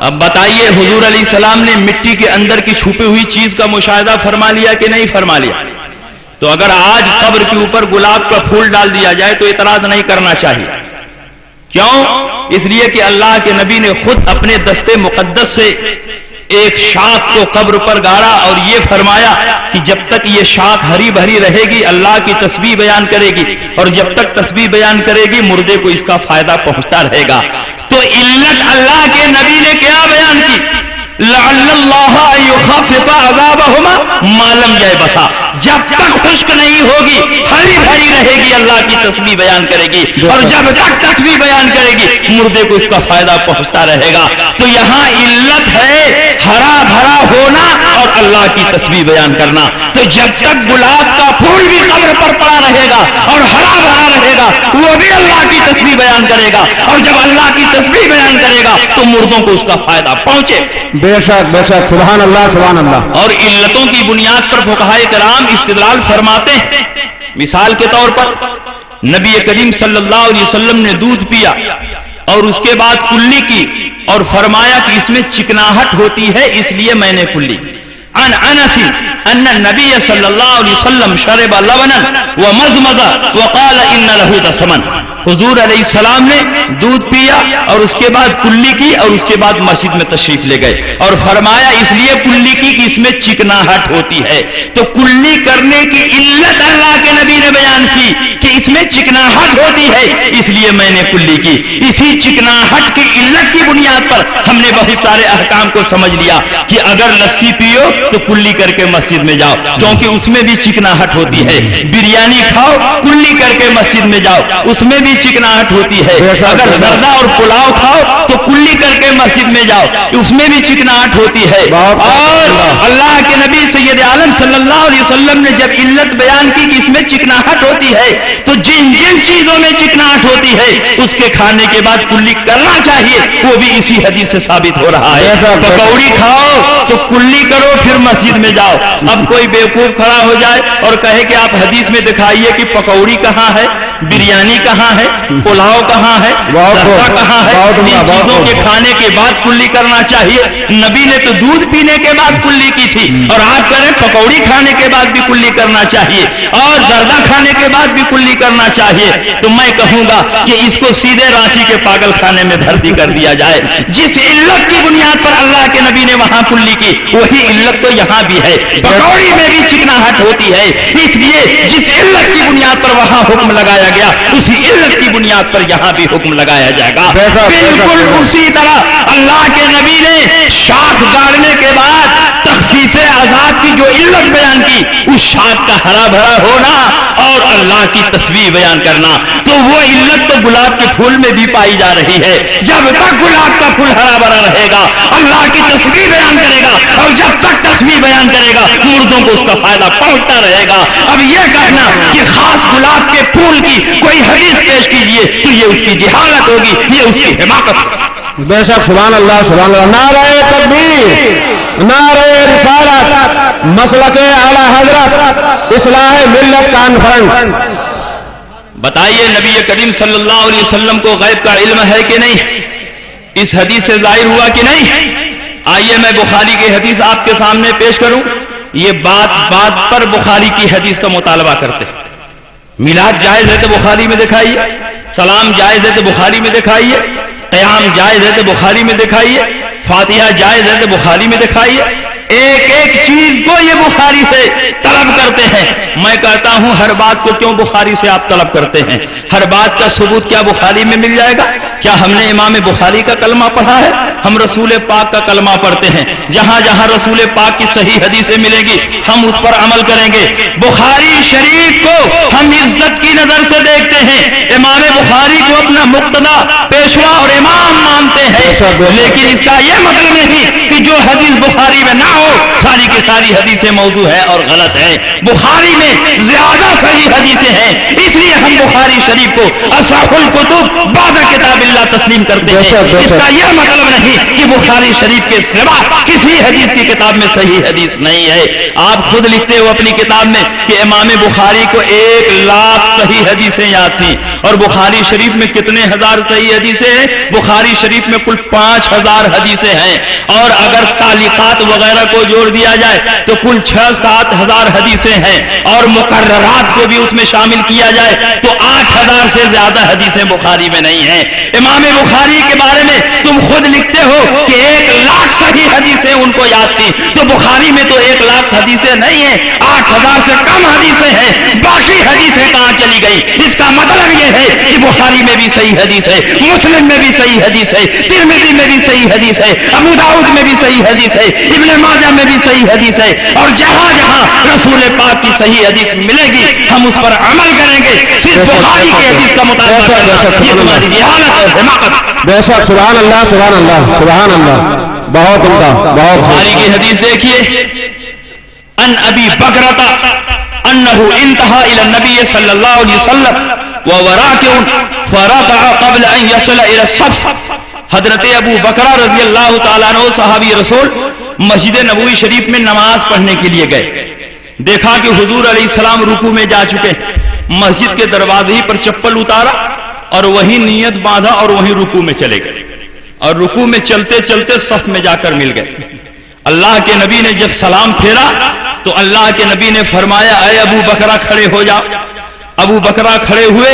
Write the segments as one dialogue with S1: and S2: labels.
S1: اب بتائیے حضور علیہ السلام نے مٹی کے اندر کی چھپی ہوئی چیز کا مشاہدہ فرما لیا کہ نہیں فرما لیا؟ تو اگر آج قبر کے اوپر گلاب کا پھول ڈال دیا جائے تو اعتراض نہیں کرنا چاہیے. کیوں؟ اس لیے کہ اللہ کے نبی نے خود اپنے دستے مقدس سے ایک شاخ کو قبر پر گاڑا اور یہ فرمایا کہ جب تک یہ شاخ ہری بھری رہے گی اللہ کی تسبیح بیان کرے گی، اور جب تک تسبیح بیان کرے گی مردے کو اس کا فائدہ پہنچتا رہے گا. تو علت اللہ کے نبی نے کیا بیان کی؟ لعل اللہ یخفف عذابہما ما لم یبسا. جب تک خشک نہیں ہوگی ہری بھری رہے گی اللہ کی تسبیح بیان کرے گی، اور جب تک تسبیح بیان کرے گی مردے کو اس کا فائدہ پہنچتا رہے گا. تو یہاں علت ہے ہرا بھرا ہونا اور اللہ کی تسبیح بیان کرنا. تو جب تک گلاب کا پھول بھی قبر پر پڑا رہے گا اور ہرا بھرا رہے گا وہ بھی اللہ کی تسبیح بیان کرے گا، اور جب اللہ کی تسبیح بیان کرے گا تو مردوں کو اس کا فائدہ پہنچے.
S2: بے شک بے شک، سبحان اللہ سبحان اللہ.
S1: اور علتوں کی بنیاد پر فقہائے کرام استدلال فرماتے ہیں. مثال کے طور پر نبی کریم صلی اللہ علیہ وسلم نے دودھ پیا اور اس کے بعد کلی کی اور فرمایا کہ اس میں چکناہٹ ہوتی ہے اس لیے میں نے کلی کی. عن انس ان النبي صلى الله عليه وسلم شرب لبنا ومزمز وقال ان له دسما. حضور علیہ السلام نے دودھ پیا اور اس کے بعد کلی کی اور اس کے بعد مسجد میں تشریف لے گئے اور فرمایا اس لیے کلی کی کہ اس میں چکناہٹ ہوتی ہے. تو کلی کرنے کی علت اللہ کے نبی نے بیان کی کہ اس میں چکناہٹ ہوتی ہے اس لیے میں نے کلی کی. اسی چکناہٹ کی علت کی بنیاد پر ہم نے بہت سارے احکام کو سمجھ لیا کہ اگر لسی پیو تو کلی کر کے مسجد میں جاؤ کیونکہ اس میں بھی چکناہٹ ہوتی ہے. بریانی کھاؤ کلی کر کے مسجد میں جاؤ اس میں بھی چکناہٹ ہوتی ہے. اگر زردہ اور پلاؤ کھاؤ تو کلی کر کے مسجد میں جاؤ اس میں بھی چکناہٹ ہوتی ہے. اور اللہ کے نبی سید عالم صلی اللہ علیہ وسلم نے جب علت بیان کی کہ اس میں چکناہٹ ہوتی ہے تو جن جن چیزوں میں چکناہٹ ہوتی ہے اس کے کھانے کے بعد کلی کرنا چاہیے وہ بھی اسی حدیث سے ثابت ہو رہا ہے. پکوڑی کھاؤ تو کلی کرو پھر مسجد میں جاؤ. اب کوئی بیوقوف کھڑا ہو جائے اور کہے کہ آپ حدیث میں دکھائیے کہ پکوڑی کہاں ہے، بریانی کہاں ہے، پلاؤ کہاں ہے، زردہ کہاں ہے. ان چیزوں کے کھانے کے بعد کلی کرنا چاہیے. نبی نے تو دودھ پینے کے بعد کلی کی تھی اور آپ کریں پکوڑی کھانے کے بعد بھی کلی کرنا چاہیے اور زردہ کھانے کے بعد بھی کلی کرنا چاہیے. تو میں کہوں گا کہ اس کو سیدھے رانچی کے پاگل خانے میں بھرتی کر دیا جائے. جس علت کی بنیاد پر اللہ کے نبی نے وہاں کلی کی وہی علت تو یہاں بھی ہے. پکوڑی میں بھی چکناہٹ ہوتی ہے اس لیے جس علت کی بنیاد پر وہاں حکم لگایا گیا اسی علت کی بنیاد پر یہاں بھی حکم لگایا جائے گا. بالکل اسی طرح اللہ کے نبی نے شاخ گاڑنے کے بعد تخفیف عذاب کی جو علت بیان کی اس شاخ کا ہرا بھرا ہونا اور اللہ کی تسبیح بیان کرنا تو وہ علت تو گلاب کے پھول میں بھی پائی جا رہی ہے. جب تک گلاب کا پھول ہرا بھرا رہے گا اللہ کی تسبیح بیان کرے گا اور جب تک تسبیح بیان کرے گا مردوں کو اس کا فائدہ پہنچتا رہے گا. اب یہ کہنا کہ خاص گلاب کے پھول کی کوئی حدیث پیش کیجیے تو یہ اس کی جہالت ہوگی، یہ اس کی حماقت ہوگی.
S2: بے شک سبحان اللہ سبحان اللہ. نعرہ تکبیر، نعرہ رسالت، مسلک اعلی حضرت اصلاح ملت کانفرنس.
S1: بتائیے نبی کریم صلی اللہ علیہ وسلم کو غیب کا علم ہے کہ نہیں؟ اس حدیث سے ظاہر ہوا کہ نہیں؟ آئیے میں بخاری کی حدیث آپ کے سامنے پیش کروں. یہ بات پر بخاری کی حدیث کا مطالبہ کرتے ہیں. میلاد جائز ہے تو بخاری میں دکھائیے، سلام جائز ہے تو بخاری میں دکھائیے، قیام جائز ہے تو بخاری میں دکھائیے، فاتحہ جائز ہے تو بخاری میں دکھائیے. ایک ایک چیز کو یہ بخاری سے طلب کرتے ہیں. میں کہتا ہوں ہر بات کو کیوں بخاری سے آپ طلب کرتے ہیں؟ ہر بات کا ثبوت کیا بخاری میں مل جائے گا؟ کیا ہم نے امام بخاری کا کلمہ پڑھا ہے؟ ہم رسول پاک کا کلمہ پڑھتے ہیں. جہاں جہاں رسول پاک کی صحیح حدیثیں ملیں گی ہم اس پر عمل کریں گے. بخاری شریف کو ہم عزت کی نظر سے دیکھتے ہیں. امام بخاری کو اپنا مقتدا، پیشوا اور امام مانتے ہیں. لیکن اس کا یہ مطلب نہیں کہ جو حدیث بخاری میں نہ ہو ساری کی ساری حدیثیں موضوع ہے اور غلط ہے. بخاری میں زیادہ صحیح حدیثیں ہیں اس لیے ہم بخاری شریف کو اصح الکتب بعد کتاب اللہ تسلیم کرتے ہیں. اس کا یہ مطلب نہیں کہ بخاری شریف کے سوا کسی حدیث کی کتاب میں صحیح حدیث نہیں ہے۔ آپ خود لکھتے ہو اپنی کتاب میں کہ امام بخاری کو 1,00,000 صحیح حدیثیں یاد تھیں، اور بخاری شریف میں کتنے ہزار صحیح حدیثیں ہیں؟ بخاری شریف میں کل 5,000 حدیثیں ہیں، اور اگر تعلیقات وغیرہ کو جوڑ دیا جائے تو کل 6-7 ہزار حدیثیں ہیں، اور مقررات کو بھی اس میں شامل کیا جائے تو 8,000 سے زیادہ حدیثیں بخاری میں نہیں ہیں۔ امام بخاری کے بارے میں تم خود لکھتے ہو کہ 1,00,000 صحیح حدیثیں ان کو یاد تھیں، تو بخاری میں تو 1,00,000 حدیثیں نہیں ہیں، 8,000 سے کم حدیثیں ہیں، باقی حدیثیں کہاں چلی گئی؟ اس کا مطلب یہ ہے کہ بخاری میں بھی صحیح حدیث ہے، مسلم میں بھی صحیح حدیث ہے، ترمذی میں بھی صحیح حدیث ہے، ابو داؤد میں بھی صحیح حدیث ہے، ابن ماجہ میں بھی صحیح حدیث ہے، اور جہاں جہاں رسول پاک کی صحیح حدیث ملے گی ہم اس پر عمل کریں گے، صرف بخاری کی حدیث کا مطالبہ کرنا یہ تمہاری جہالت اور حماقت۔
S2: بے شک، سبحان اللہ سبحان اللہ سبحان اللہ، بہت عمدہ، بہت
S1: بخاری کی حدیث دیکھیے، ان ابی بکرۃ انه انتهى الى النبي صلی اللہ علیہ وسلم ووراكع فركع قبل ان يصل الى الصف۔ حضرت ابو بکرہ رضی اللہ تعالیٰ عنہ صحابی رسول مسجد نبوی شریف میں نماز پڑھنے کے لیے گئے، دیکھا کہ حضور علیہ السلام رکوع میں جا چکے، مسجد کے دروازے ہی پر چپل اتارا اور وہیں نیت باندھا اور وہیں رکوع میں چلے گئے، اور رکوع میں چلتے چلتے صف میں جا کر مل گئے۔ اللہ کے نبی نے جب سلام پھیرا تو اللہ کے نبی نے فرمایا اے ابو بکرہ کھڑے ہو جاؤ۔ ابو بکرہ کھڑے ہوئے،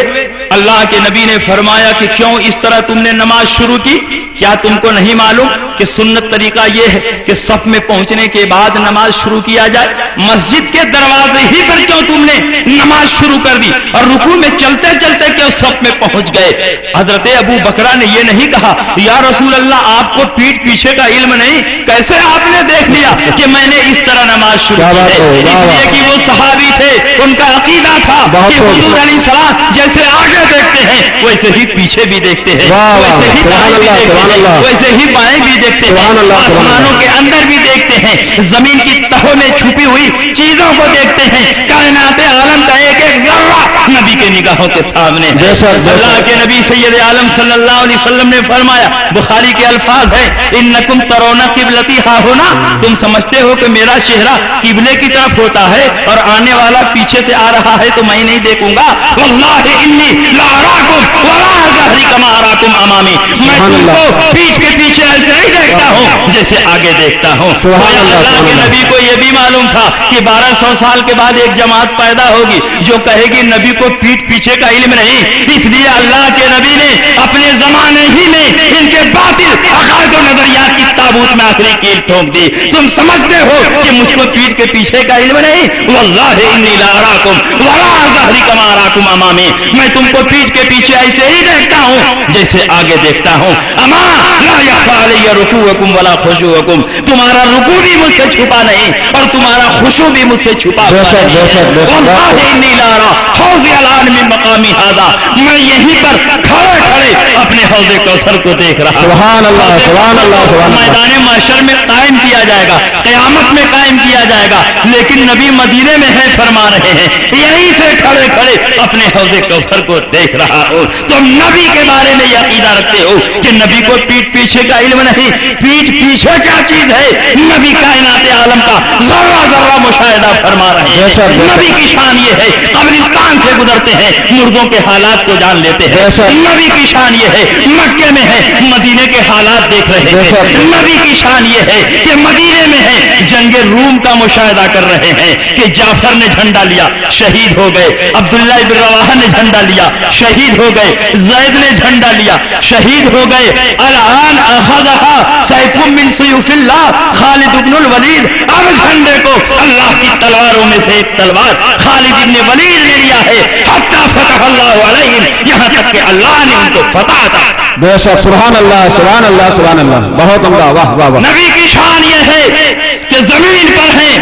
S1: اللہ کے نبی نے فرمایا کہ کیوں اس طرح تم نے نماز شروع کی؟ کیا تم کو نہیں معلوم کہ سنت طریقہ یہ ہے کہ صف میں پہنچنے کے بعد نماز شروع کیا جائے؟ مسجد کے دروازے ہی پر کیوں تم نے نماز شروع کر دی اور رکوع میں چلتے چلتے کیوں صف میں پہنچ گئے؟ حضرت ابو بکرہ نے یہ نہیں کہا یا رسول اللہ آپ کو پیٹھ پیچھے کا علم نہیں، کیسے آپ نے دیکھ لیا کہ میں نے اس طرح نماز شروع کی ہے؟ اس لیے کہ وہ صحابی تھے، ان کا عقیدہ تھا کہ حضور علیہ السلام جیسے آگے دیکھتے ہیں ویسے ہی پیچھے بھی دیکھتے ہیں، ویسے ہی دائیں بھی دیکھتے ہیں، ویسے ہی بائیں بھی دیکھتے ہیں، آسمانوں کے اندر بھی دیکھتے ہیں، زمین کی تہوں میں چھپی ہوئی چیزوں کو دیکھتے ہیں، کائنات عالم کا ایک ایک ذرہ نبی کے نگاہوں کے سامنے ہے۔ اللہ کے نبی سید عالم صلی اللہ علیہ وسلم نے فرمایا، بخاری کے الفاظ ہیں انکم ترون قبلتی ہا ہونا، تم سمجھتے ہو کہ میرا چہرہ قبلے کی طرف ہوتا ہے اور آنے والا پیچھے سے آ رہا ہے تو میں نہیں دیکھوں گا؟ واللہ انی لا اراکم ولا ظہری کما اراکم امامی، میں تم کو پیٹھ کے پیچھے ایسے ہی دیکھتا ہوں جیسے آگے دیکھتا ہوں۔ اللہ کے نبی کو یہ بھی معلوم تھا کہ 1200 سال کے بعد ایک جماعت پیدا ہوگی جو کہے گی نبی کو پیٹھ پیچھے کا علم نہیں، اس لیے اللہ کے نبی نے اپنے زمانے ہی میں ان کے باطل عقائد و نظریات کی تابوت میں آخری کیل ٹھونک دی۔ تم سمجھتے ہو کہ مجھ کو پیٹھ کے پیچھے کا علم نہیں؟ واللہ انی لا اراکم ولا ظہری کما اراکم امامی، میں تم کو پیٹھ کے پیچھے ایسے ہی دیکھتا ہوں جیسے آگے دیکھتا ہوں۔ اما لا یخفی علی رکوعکم ولا خشوعکم، تمہارا رکوع بھی مجھ سے چھپا نہیں اور تمہارا خشوع بھی مجھ سے چھپا ہوا نہیں۔ واللہ انی لا ارا حوض الان من مقامی ھذا، میں یہیں پر کھڑے کھڑے اپنے حوض کوثر کو دیکھ رہا ہوں۔
S2: سبحان اللہ سبحان اللہ سبحان اللہ۔
S1: میدان محشر میں قائم کیا جائے گا، قیامت میں قائم کیا جائے گا، لیکن نبی مدینے میں ہے فرما رہے ہیں یہیں سے کھڑے کھڑے اپنے حوض کوثر کو دیکھ رہا ہوں۔ تم نبی کے بارے میں یہ عقیدہ رکھتے ہو کہ نبی کو پیٹھ پیچھے کا علم نہیں، پیٹھ پیچھے کیا چیز ہے؟ نبی کائنات عالم کا ذرہ ذرہ مشاہدہ فرما رہے ہیں۔ نبی کی شان یہ ہے قبرستان سے گزرتے ہیں مردوں کے حالات کو جان لیتے ہیں۔ نبی کی شان یہ ہے مکے میں ہے مدینے کے حالات دیکھ رہے ہیں۔ نبی کی شان یہ ہے کہ مدینے میں ہے جنگ روم کا مشاہدہ کر رہے ہیں کہ جعفر نے جھنڈا لیا شہید ہو گئے، عبداللہ ابن رواحہ نے جھنڈا لیا شہید ہو گئے، زید نے جھنڈا لیا شہید ہو گئے۔ الان اخذها سیف من سیوف اللہ خالد ابن الولید، اب جھنڈے کو اللہ کی تلواروں میں سے ایک تلوار خالد ابن ولید نے لیا ہے، حتی فتح اللہ علیہم، یہاں تک کہ اللہ نے ان کو فتح عطا۔
S2: بے شک، سبحان اللہ سبحان اللہ سبحان اللہ، بہت عمدہ، واہ واہ واہ۔
S1: نبی کی شان یہ ہے کہ زمین پر ہیں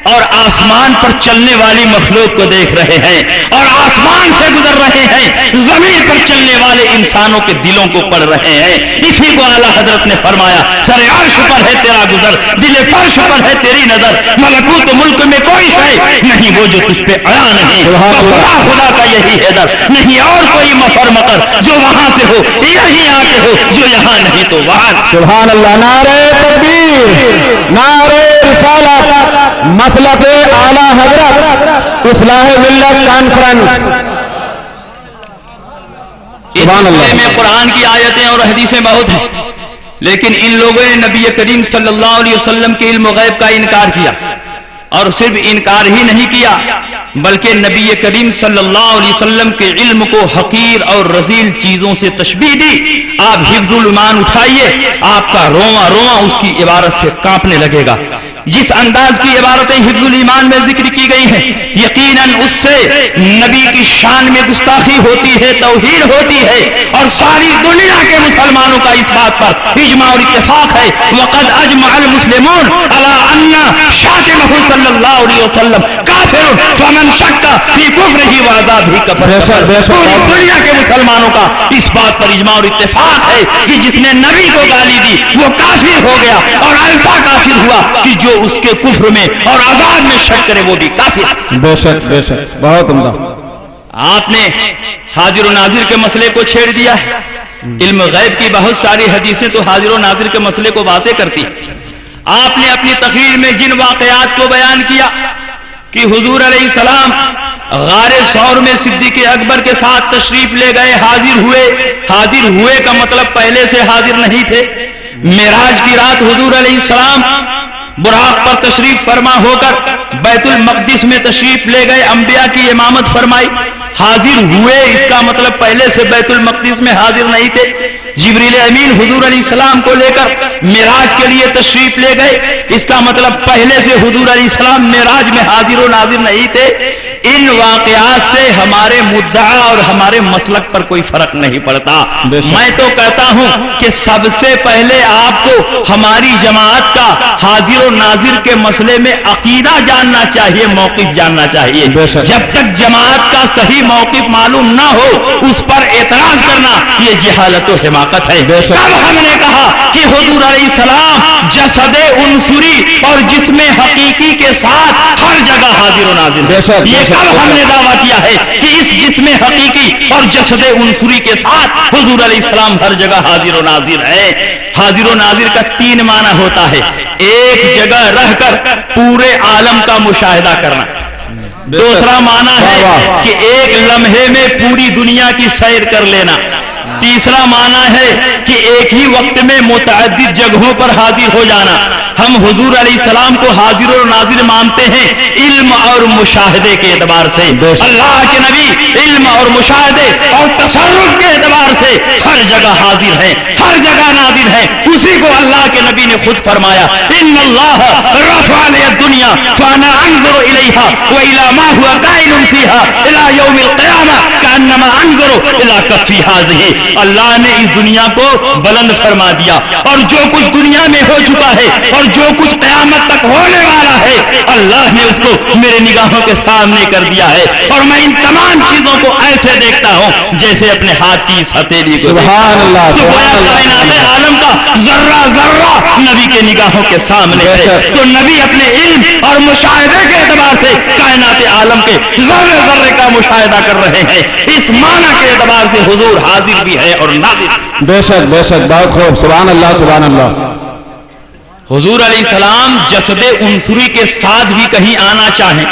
S1: اور آسمان پر چلنے والی مخلوق کو دیکھ رہے ہیں اور آسمان سے گزر رہے ہیں، زمین پر چلنے والے انسانوں کے دلوں کو پڑھ رہے ہیں۔ اسی کو اعلیٰ حضرت نے فرمایا، سر عرش پر ہے تیرا گزر، دل فرش پر ہے تیری نظر، ملکوت ملک میں کوئی شے نہیں وہ جو تجھ پہ آیا نہیں، خدا خدا کا یہی ہے در، نہیں اور کوئی مفر مقر جو وہاں سے ہو، یہی آتے ہو جو یہاں نہیں تو وہاں۔
S2: سبحان اللہ، نعرہ تکبیر، نعرہ رسالت، مسلک اعلیٰ حضرت اصلاح ملت کانفرنس۔
S1: اس سلسلے میں قرآن کی آیتیں اور حدیثیں بہت ہیں، لیکن ان لوگوں نے نبی کریم صلی اللہ علیہ وسلم کے علم و غیب کا انکار کیا، اور صرف انکار ہی نہیں کیا بلکہ نبی کریم صلی اللہ علیہ وسلم کے علم کو حقیر اور رذیل چیزوں سے تشبیہ دی۔ آپ حفظ الایمان اٹھائیے، آپ کا رواں رواں اس کی عبارت سے کانپنے لگے گا۔ جس انداز کی عبارتیں حفظ الایمان میں ذکر کی گئی ہیں، یقیناً اس سے نبی کی شان میں گستاخی ہوتی ہے، توہین ہوتی ہے، اور ساری دنیا کے مسلمانوں کا اس بات پر اجماع اور اتفاق ہے۔ وقد اجمع المسلمون على ان شاتمه صلی اللہ علیہ وسلم کافر فمن شک فی کفرہ وعذابہ کفر۔ پوری دنیا کے مسلمانوں کا اس بات پر اجماع اور اتفاق ہے کہ جس نے نبی کو گالی دی وہ کافر ہو گیا، اور ایسا کافر ہوا کہ جو اس کے کفر میں اور عذاب میں شک کرے وہ بھی کافر۔
S2: بے شک بے شک، بہت عمدہ۔
S1: آپ نے حاضر و ناظر کے مسئلے کو چھیڑ دیا ہے۔ علم غیب کی بہت ساری حدیثیں تو حاضر و ناظر کے مسئلے کو واضح کرتی ہیں۔ آپ نے اپنی تقریر میں جن واقعات کو بیان کیا کہ حضور علیہ السلام غار ثور میں صدیق اکبر کے ساتھ تشریف لے گئے، حاضر ہوئے کا مطلب پہلے سے حاضر نہیں تھے۔ معراج کی رات حضور علیہ السلام براق پر تشریف فرما ہو کر بیت المقدس میں تشریف لے گئے، انبیاء کی امامت فرمائی، حاضر ہوئے، اس کا مطلب پہلے سے بیت المقدس میں حاضر نہیں تھے۔ جبریل امین حضور علیہ السلام کو لے کر معراج کے لیے تشریف لے گئے، اس کا مطلب پہلے سے حضور علیہ السلام معراج میں حاضر و ناظر نہیں تھے۔ ان واقعات سے ہمارے مدعا اور ہمارے مسلک پر کوئی فرق نہیں پڑتا۔ میں تو کہتا ہوں کہ سب سے پہلے آپ کو ہماری جماعت کا حاضر و ناظر کے مسئلے میں عقیدہ جاننا چاہیے، موقف جاننا چاہیے۔ جب تک جماعت کا صحیح موقف معلوم نہ ہو اس پر اعتراض کرنا یہ جہالت و حماقت ہے۔ کل ہم نے کہا کہ حضور علیہ السلام جسد عنصری اور جسم حقیقی کے ساتھ ہر جگہ حاضر و ناظر، یہ کل ہم نے دعویٰ کیا ہے کہ اس جسم حقیقی اور جسد عنصری کے ساتھ حضور علیہ السلام ہر جگہ حاضر و ناظر ہے۔ حاضر و ناظر کا تین معنی ہوتا ہے، ایک جگہ رہ کر پورے عالم کا مشاہدہ کرنا، دوسرا معنی ہے کہ ایک لمحے میں پوری دنیا کی سیر کر لینا، تیسرا معنی ہے کہ ایک ہی وقت میں متعدد جگہوں پر حاضر ہو جانا۔ ہم حضور علیہ السلام کو حاضر و ناظر مانتے ہیں علم اور مشاہدے کے اعتبار سے۔ اللہ کے نبی علم اور مشاہدے اور تصرف کے اعتبار سے ہر جگہ حاضر ہیں، ہر جگہ ناظر ہیں۔ اسی کو اللہ کے نبی نے خود فرمایا، ان اللہ رفع لی الدنیا فانا انظر الیہا والی ما هو قائل فیہا الی یوم القیامہ کانما انظر الی کفی ہذہ۔ اللہ نے اس دنیا کو بلند فرما دیا، اور جو کچھ دنیا میں ہو چکا ہے اور جو کچھ قیامت تک ہونے والا ہے اللہ نے اس کو میرے نگاہوں کے سامنے کر دیا ہے، اور میں ان تمام چیزوں کو ایسے دیکھتا ہوں جیسے اپنے ہاتھ کی اس ہتھیلی کو۔
S2: سبحان اللہ،
S1: کائنات عالم کا ذرہ ذرہ نبی کے نگاہوں کے سامنے ہے، تو نبی اپنے علم اور مشاہدے کے اعتبار سے کائنات عالم کے ذرے ذرے کا مشاہدہ کر رہے ہیں۔ اس معنی کے اعتبار سے حضور حاضر بھی ہے اور ناظر۔
S2: بے شک بے شک، بہت خوب، سبحان اللہ سبحان اللہ۔
S1: حضور علیہ السلام جسد عنصری کے ساتھ بھی کہیں آنا چاہیں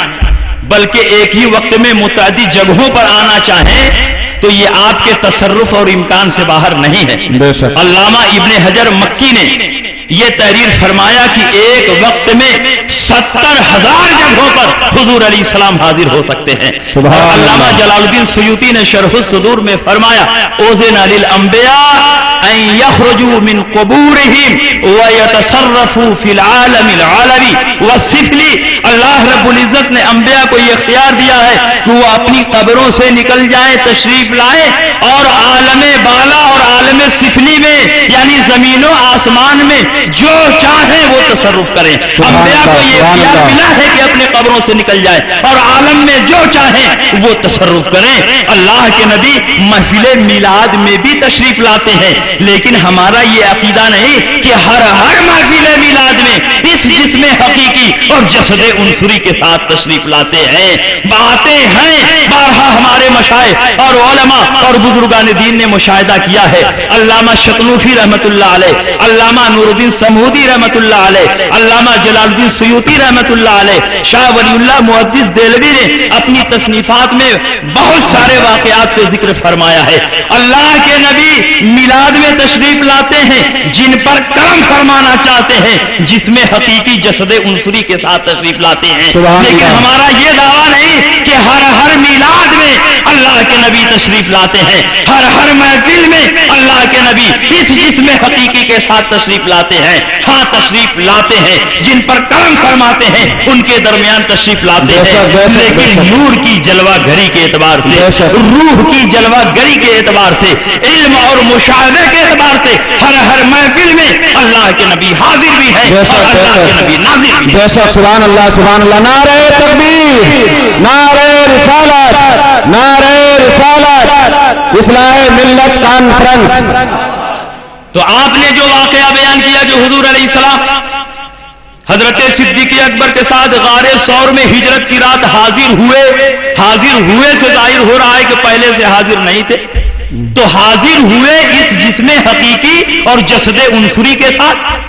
S1: بلکہ ایک ہی وقت میں متعدد جگہوں پر آنا چاہیں تو یہ آپ کے تصرف اور امکان سے باہر نہیں ہے۔ علامہ ابن حجر مکی نے یہ تحریر فرمایا کہ ایک وقت میں 70,000 جگہوں پر حضور علیہ السلام حاضر ہو سکتے ہیں۔ علامہ جلال الدین سیوطی نے شرح الصدور میں فرمایا، اوزن للانبیاء ان یخرجوا من قبورہم ویتصرفوا فی العالم العالمی والسفلی۔ اللہ رب العزت نے انبیاء کو یہ اختیار دیا ہے کہ وہ اپنی قبروں سے نکل جائیں، تشریف لائیں، اور عالم بالا اور عالم سفلی میں یعنی زمین و آسمان میں جو چاہیں وہ تصرف کریں. انبیاء کو یہ اختیار ملا ہے کہ اپنے قبروں سے نکل جائیں اور عالم میں جو چاہیں وہ تصرف کریں. اللہ کے نبی محفل میلاد میں بھی تشریف لاتے ہیں، لیکن ہمارا یہ عقیدہ نہیں کہ ہر محفل میلاد میں اس جسم حقیقی اور جسد عنصری کے ساتھ تشریف لاتے ہیں. باتیں ہیں بارہا ہمارے مشائخ اور علماء اور بزرگان دین نے مشاہدہ کیا ہے. علامہ شتنوفی رحمت اللہ علیہ، علامہ نور الدین سمودی رحمت اللہ علیہ، علامہ جلال الدین سیوطی رحمت اللہ علیہ، شاہ ولی اللہ محدث دہلوی نے اپنی تصنیفات میں بہت سارے واقعات کو ذکر فرمایا ہے. اللہ کے نبی میلاد میں تشریف لاتے ہیں جن پر کرم فرمانا چاہتے ہیں، جس میں حقیقی جسد عنصری کے ساتھ تشریف لاتے ہیں. لیکن ہمارا یہ دعویٰ نہیں کہ ہر میلاد میں اللہ کے نبی تشریف لاتے ہیں، ہر محفل میں اللہ کے نبی اس جسم حقیقی کے ساتھ تشریف لاتے ہیں. ہاں تشریف لاتے ہیں، جن پر کرم فرماتے ہیں ان کے درمیان تشریف لاتے ہیں، لیکن نور کی جلوہ گھری کے اعتبار سے، روح کی جلوہ گھری کے اعتبار سے، علم اور مشاہدے کے اعتبار سے ہر محفل میں اللہ کے نبی حاضر بھی ہے اور اللہ کے نبی نازل بھی ہے.
S2: سبحان اللہ سبحان اللہ. نعرہ تکبیر، نعرہ رسالت، نعرہ رسالت، اصلاح ملت کانفرنس.
S1: تو آپ نے جو واقعہ بیان کیا جو حضور علیہ السلام حضرت صدیق اکبر کے ساتھ غار ثور میں ہجرت کی رات حاضر ہوئے سے ظاہر ہو رہا ہے کہ پہلے سے حاضر نہیں تھے. تو حاضر ہوئے اس جسم حقیقی اور جسد عنصری کے ساتھ،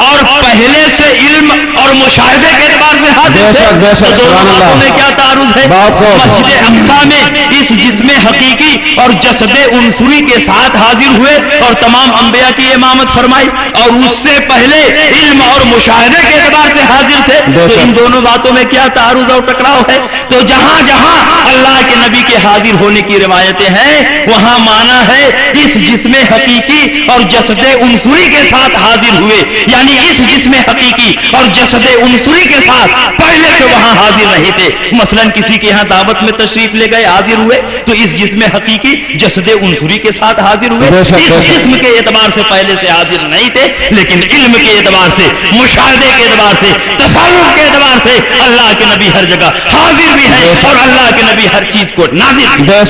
S1: اور پہلے سے علم اور مشاہدے کے اعتبار سے حاضر تھے. تو دونوں باتوں میں کیا تعارض ہے؟ مسجد اقصیٰ میں اس جسم حقیقی اور جسد عنصری کے ساتھ حاضر ہوئے اور تمام انبیاء کی امامت فرمائی، اور اس سے پہلے علم اور مشاہدے کے اعتبار سے حاضر تھے. تو ان دونوں باتوں میں کیا تعارض اور ٹکراؤ ہے؟ تو جہاں جہاں اللہ کے نبی کے حاضر ہونے کی روایتیں ہیں وہاں مانا ہے اس جسم حقیقی اور جسد عنصری کے ساتھ حاضر ہوئے، یعنی اس جسم حقیقی اور جسد عنصری کے ساتھ پہلے سے وہاں حاضر نہیں تھے. مثلا کسی کے یہاں دعوت میں تشریف لے گئے، حاضر ہوئے تو اس جسم حقیقی جسد عنصری کے ساتھ حاضر ہوئے. اس جسم کے اعتبار سے پہلے سے حاضر نہیں تھے، لیکن علم کے اعتبار سے، مشاہدے کے اعتبار سے، تصرف کے اعتبار سے اللہ کے نبی ہر جگہ حاضر بھی ہے اور اللہ کے نبی ہر چیز کو نازل بھی.
S2: بے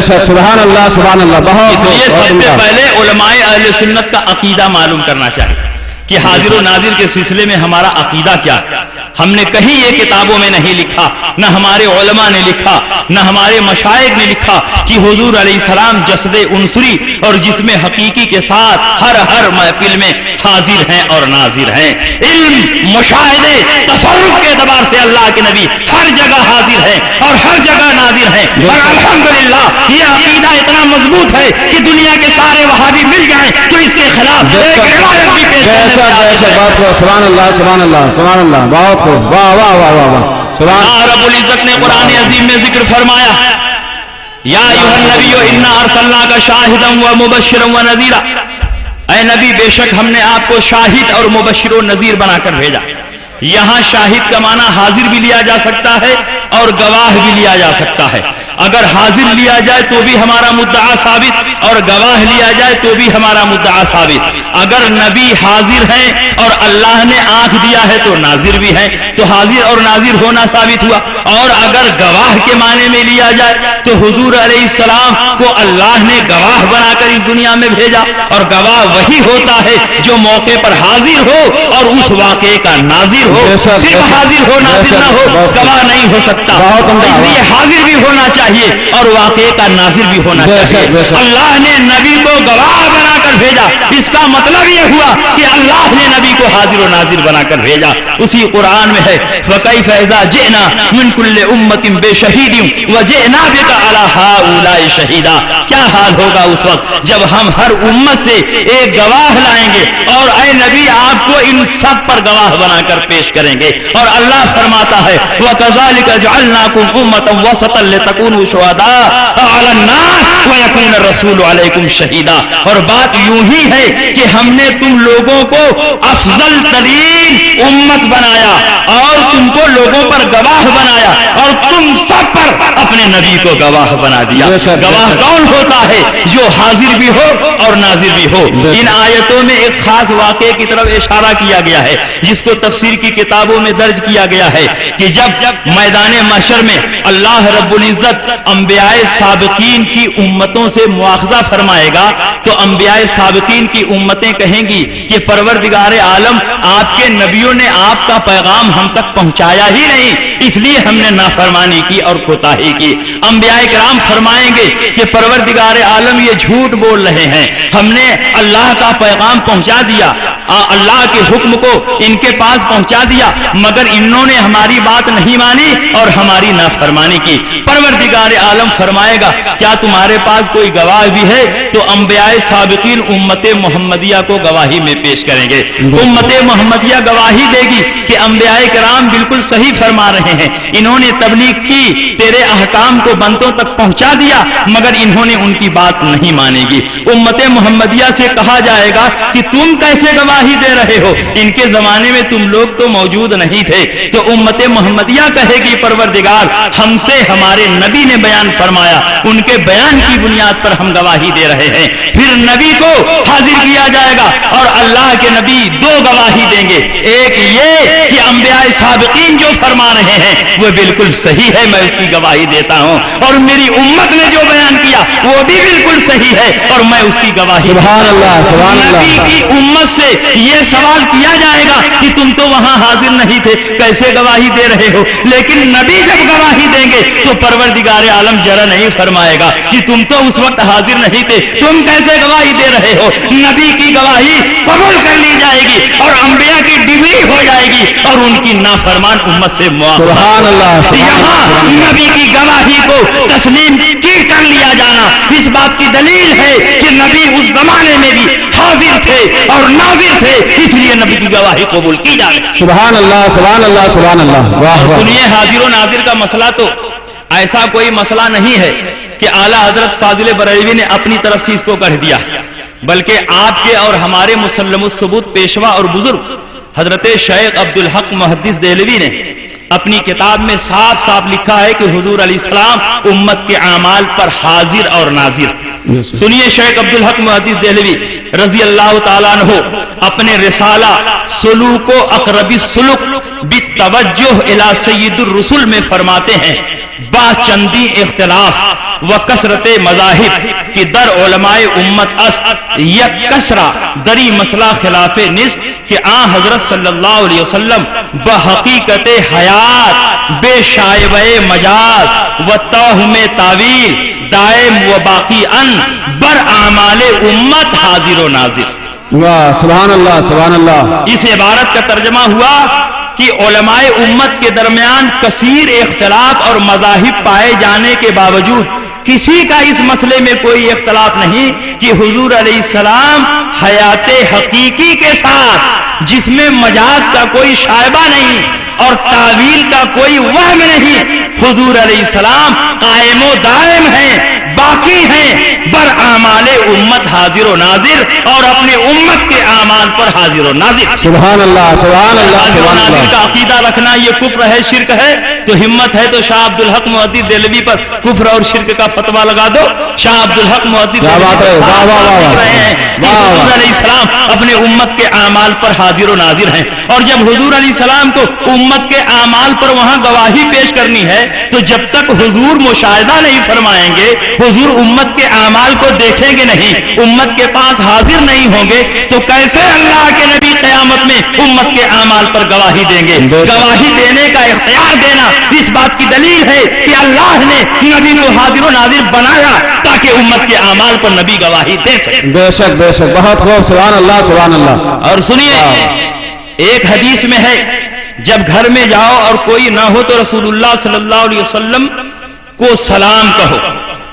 S2: شک سبحان اللہ سبحان اللہ. بہت
S1: اس لیے سب سے پہلے علماء اہل سنت کا عقیدہ معلوم کرنا چاہیے کہ حاضر و ناظر کے سلسلے میں ہمارا عقیدہ کیا ہے. ہم نے کہیں یہ کتابوں میں نہیں لکھا، نہ ہمارے علماء نے لکھا، نہ ہمارے مشائخ نے لکھا کہ حضور علیہ السلام جسد عنصری اور جسم حقیقی کے ساتھ ہر محفل میں حاضر ہیں اور ناظر ہیں. علم، مشاہدے، تصرف کے اعتبار سے اللہ کے نبی ہر جگہ حاضر ہیں اور ہر جگہ ناظر ہیں. اور الحمدللہ یہ عقیدہ اتنا مضبوط ہے کہ دنیا کے سارے وہابی مل جائیں تو اس کے خلاف ایک روایت بھی پیش کرنے
S2: سبحان اللہ سبحان اللہ سبحان اللہ. بہت خوب. واہ واہ واہ واہ واہ.
S1: اللہ رب العزت نے قرآن عظیم میں ذکر فرمایا، یا ایھا النبی انا ارسلناک شاہدا ومبشرا ونذیرا. اے نبی بے شک ہم نے آپ کو شاہد اور مبشر و نذیر بنا کر بھیجا. یہاں شاہد کا معنی حاضر بھی لیا جا سکتا ہے اور گواہ بھی لیا جا سکتا ہے. اگر حاضر لیا جائے تو بھی ہمارا مدعا ثابت اور گواہ لیا جائے تو بھی ہمارا مدعا ثابت. اگر نبی حاضر ہیں اور اللہ نے آنکھ دیا ہے تو ناظر بھی ہیں، تو حاضر اور ناظر ہونا ثابت ہوا. اور اگر گواہ کے معنی میں لیا جائے تو حضور علیہ السلام کو اللہ نے گواہ بنا کر اس دنیا میں بھیجا، اور گواہ وہی ہوتا ہے جو موقع پر حاضر ہو اور اس واقعے کا ناظر ہو. صرف حاضر ہو ناظر نہ ہو گواہ نہیں ہو سکتا. اس لیے حاضر بھی ہونا چاہیے اور واقعے کا ناظر بھی ہونا چاہیے. اللہ نے نبی کو گواہ بنا کر بھیجا، اس کا مطلب یہ ہوا کہ اللہ نے نبی کو حاضر و ناظر بنا کر بھیجا. اسی قرآن میں ہے وَكَيْفَ إِذَا جِئْنَا مِنْ كُلِّ أُمَّةٍ بِشَهِيدٍ وَجِئْنَا بِكَ عَلَى هَؤُلَاءِ شَهِيدًا. کیا حال ہوگا اس وقت جب ہم ہر امت سے ایک گواہ لائیں گے اور اے نبی آپ کو ان سب پر گواہ بنا کر پیش کریں گے. اور اللہ فرماتا ہے وَكَذَلِكَ جَعَلْنَاكُمْ أُمَّةً وَسَطًا لِتَكُونُوا شُهَدَاءَ عَلَى النَّاسِ وَيَكُونَ الرَّسُولُ عَلَيْكُمْ شَهِيدًا. اور بات یوں ہی ہے کہ ہم نے تم لوگوں کو افضل ترین امت بنایا اور تم کو لوگوں پر گواہ بنایا اور تم سب پر اپنے نبی کو گواہ بنا دیا. گواہ کون ہوتا ہے؟ جو حاضر بھی ہو اور ناظر بھی ہو. ان آیتوں میں ایک خاص واقعے کی طرف اشارہ کیا گیا ہے جس کو تفسیر کی کتابوں میں درج کیا گیا ہے کہ جب میدان محشر میں اللہ رب العزت انبیاء سابقین کی امتوں سے مواخذہ فرمائے گا تو انبیاء سابقین کی امتیں کہیں گی کہ پروردگار عالم آپ کے نبیوں نے آپ کا پیغام ہم تک پہنچایا ہی نہیں، اس لیے ہم نے نافرمانی کی اور کوتاہی کی. انبیاء کرام فرمائیں گے کہ پروردگار عالم یہ جھوٹ بول رہے ہیں، ہم نے اللہ کا پیغام پہنچا دیا، اللہ کے حکم کو ان کے پاس پہنچا دیا، مگر انہوں نے ہماری بات نہیں مانی اور ہماری نافرمانی کی. پروردگار عالم فرمائے گا کیا تمہارے پاس کوئی گواہ بھی ہے؟ تو انبیاء سابقین امت محمدیہ کو گواہی میں پیش کریں گے. امت محمدیہ گواہی دے گی کہ انبیاء کرام بالکل صحیح فرما رہے ہیں، انہوں نے تبلیغ کی، تیرے احکام کو بندوں تک پہنچا دیا، مگر انہوں نے ان کی بات نہیں مانے گی. امت محمدیہ سے کہا جائے گا کہ تم کیسے گواہی دے رہے ہو، ان کے زمانے میں تم لوگ تو موجود نہیں تھے. تو امت محمدیہ کہے گی پروردگار ہم سے ہمارے نبی نے بیان فرمایا، ان کے بیان کی بنیاد پر ہم گواہی دے رہے ہیں. پھر نبی کو حاضر کیا جائے گا اور اللہ کے نبی دو گواہی دیں گے، ایک یہ کہ انبیاء سابقین جو فرما رہے ہیں وہ بالکل صحیح ہے، میں اس کی گواہی دیتا ہوں، اور میری امت نے جو بیان کیا وہ بھی بالکل صحیح ہے اور میں اس کی گواہی.
S2: سبحان اللہ، سبحان اللہ.
S1: نبی کی امت سے یہ سوال کیا جائے گا کہ تم تو وہاں حاضر نہیں تھے، کیسے گواہی دے رہے ہو؟ لیکن نبی جب گواہی دیں گے تو پروردگار عالم ذرا نہیں فرمائے گا کہ تم تو اس وقت حاضر نہیں تھے، تم کیسے گواہی دے رہے ہو. نبی کی گواہی قبول کر لی جائے گی اور انبیاء کی ڈگری ہو جائے گی اور ان کی نافرمان امت سے
S2: سبحان اللہ.
S1: یہاں نبی کی گواہی کو تسلیم کی کر لیا جانا اس بات کی دلیل ہے کہ نبی اس زمانے میں بھی حاضر تھے اور ناظر تھے، اس لیے نبی کی گواہی قبول کی جائے.
S2: سبحان اللہ، سبحان اللہ، سبحان اللہ. واہ واہ.
S1: سنیے، حاضر و ناظر کا مسئلہ تو ایسا کوئی مسئلہ نہیں ہے کہ اعلیٰ حضرت فاضل بریلوی نے اپنی طرف سے اس کو کہہ دیا، بلکہ آپ کے اور ہمارے مسلم الثبوت پیشوا اور بزرگ حضرت شیخ عبدالحق محدث دہلوی نے اپنی کتاب میں صاف صاف لکھا ہے کہ حضور علیہ السلام امت کے اعمال پر حاضر اور ناظر. سنیے، شیخ عبدالحق محدث دہلوی رضی اللہ تعالیٰ عنہ اپنے رسالہ سلوک و اقرب السلوک بالتوجہ الی سید الرسل میں فرماتے ہیں با چندی اختلاف و کثرت مذاہب کی در علماء امت اس یک کسرہ دری مسئلہ خلاف نصف کہ آن حضرت صلی اللہ علیہ وسلم بحقیقت حیات بے شائبہ مجاز و توہم تعویل دائم و باقی ان بر اعمال امت حاضر و ناظر.
S2: واہ، سبحان اللہ، سبحان اللہ.
S1: اس عبارت کا ترجمہ ہوا کہ علماء امت کے درمیان کثیر اختلاف اور مذاہب پائے جانے کے باوجود کسی کا اس مسئلے میں کوئی اختلاف نہیں کہ حضور علیہ السلام حیات حقیقی کے ساتھ جس میں مجاز کا کوئی شائبہ نہیں اور تعویل کا کوئی وہم نہیں، حضور علیہ السلام قائم و دائم ہیں، باقی ہیں، بر اعمال امت حاضر و ناظر اور اپنے امت کے اعمال پر حاضر و ناظر.
S2: سبحان اللہ، سبحان اللہ،
S1: حاضر و
S2: سبحان
S1: ناظر
S2: اللہ.
S1: کا عقیدہ رکھنا یہ کفر ہے، شرک ہے. تو ہمت ہے تو شاہ عبدالحق محدث دہلوی پر کفر اور شرک کا فتویٰ لگا دو. شاہ عبدالحق محدث
S2: کیا بات ہے، واہ واہ واہ واہ.
S1: حضور علیہ السلام اپنے امت کے اعمال پر حاضر و ناظر ہیں، اور جب حضور علیہ السلام کو امت کے اعمال پر وہاں گواہی پیش کرنی ہے تو جب تک حضور مشاہدہ نہیں فرمائیں گے، حضور امت کے اعمال کو دیکھیں گے نہیں، امت کے پاس حاضر نہیں ہوں گے، تو کیسے اللہ کے نبی قیامت میں امت کے اعمال پر گواہی دیں گے؟ گواہی دینے کا اختیار دینا اس بات کی دلیل ہے کہ اللہ نے نبی کو حاضر و ناظر بنایا تاکہ امت کے اعمال پر نبی گواہی دے سکے.
S2: بے شک، بے شک، بہت خوب. سبحان اللہ، سبحان اللہ.
S1: اور سنیے، ایک حدیث میں ہے جب گھر میں جاؤ اور کوئی نہ ہو تو رسول اللہ صلی اللہ علیہ وسلم کو سلام کہو.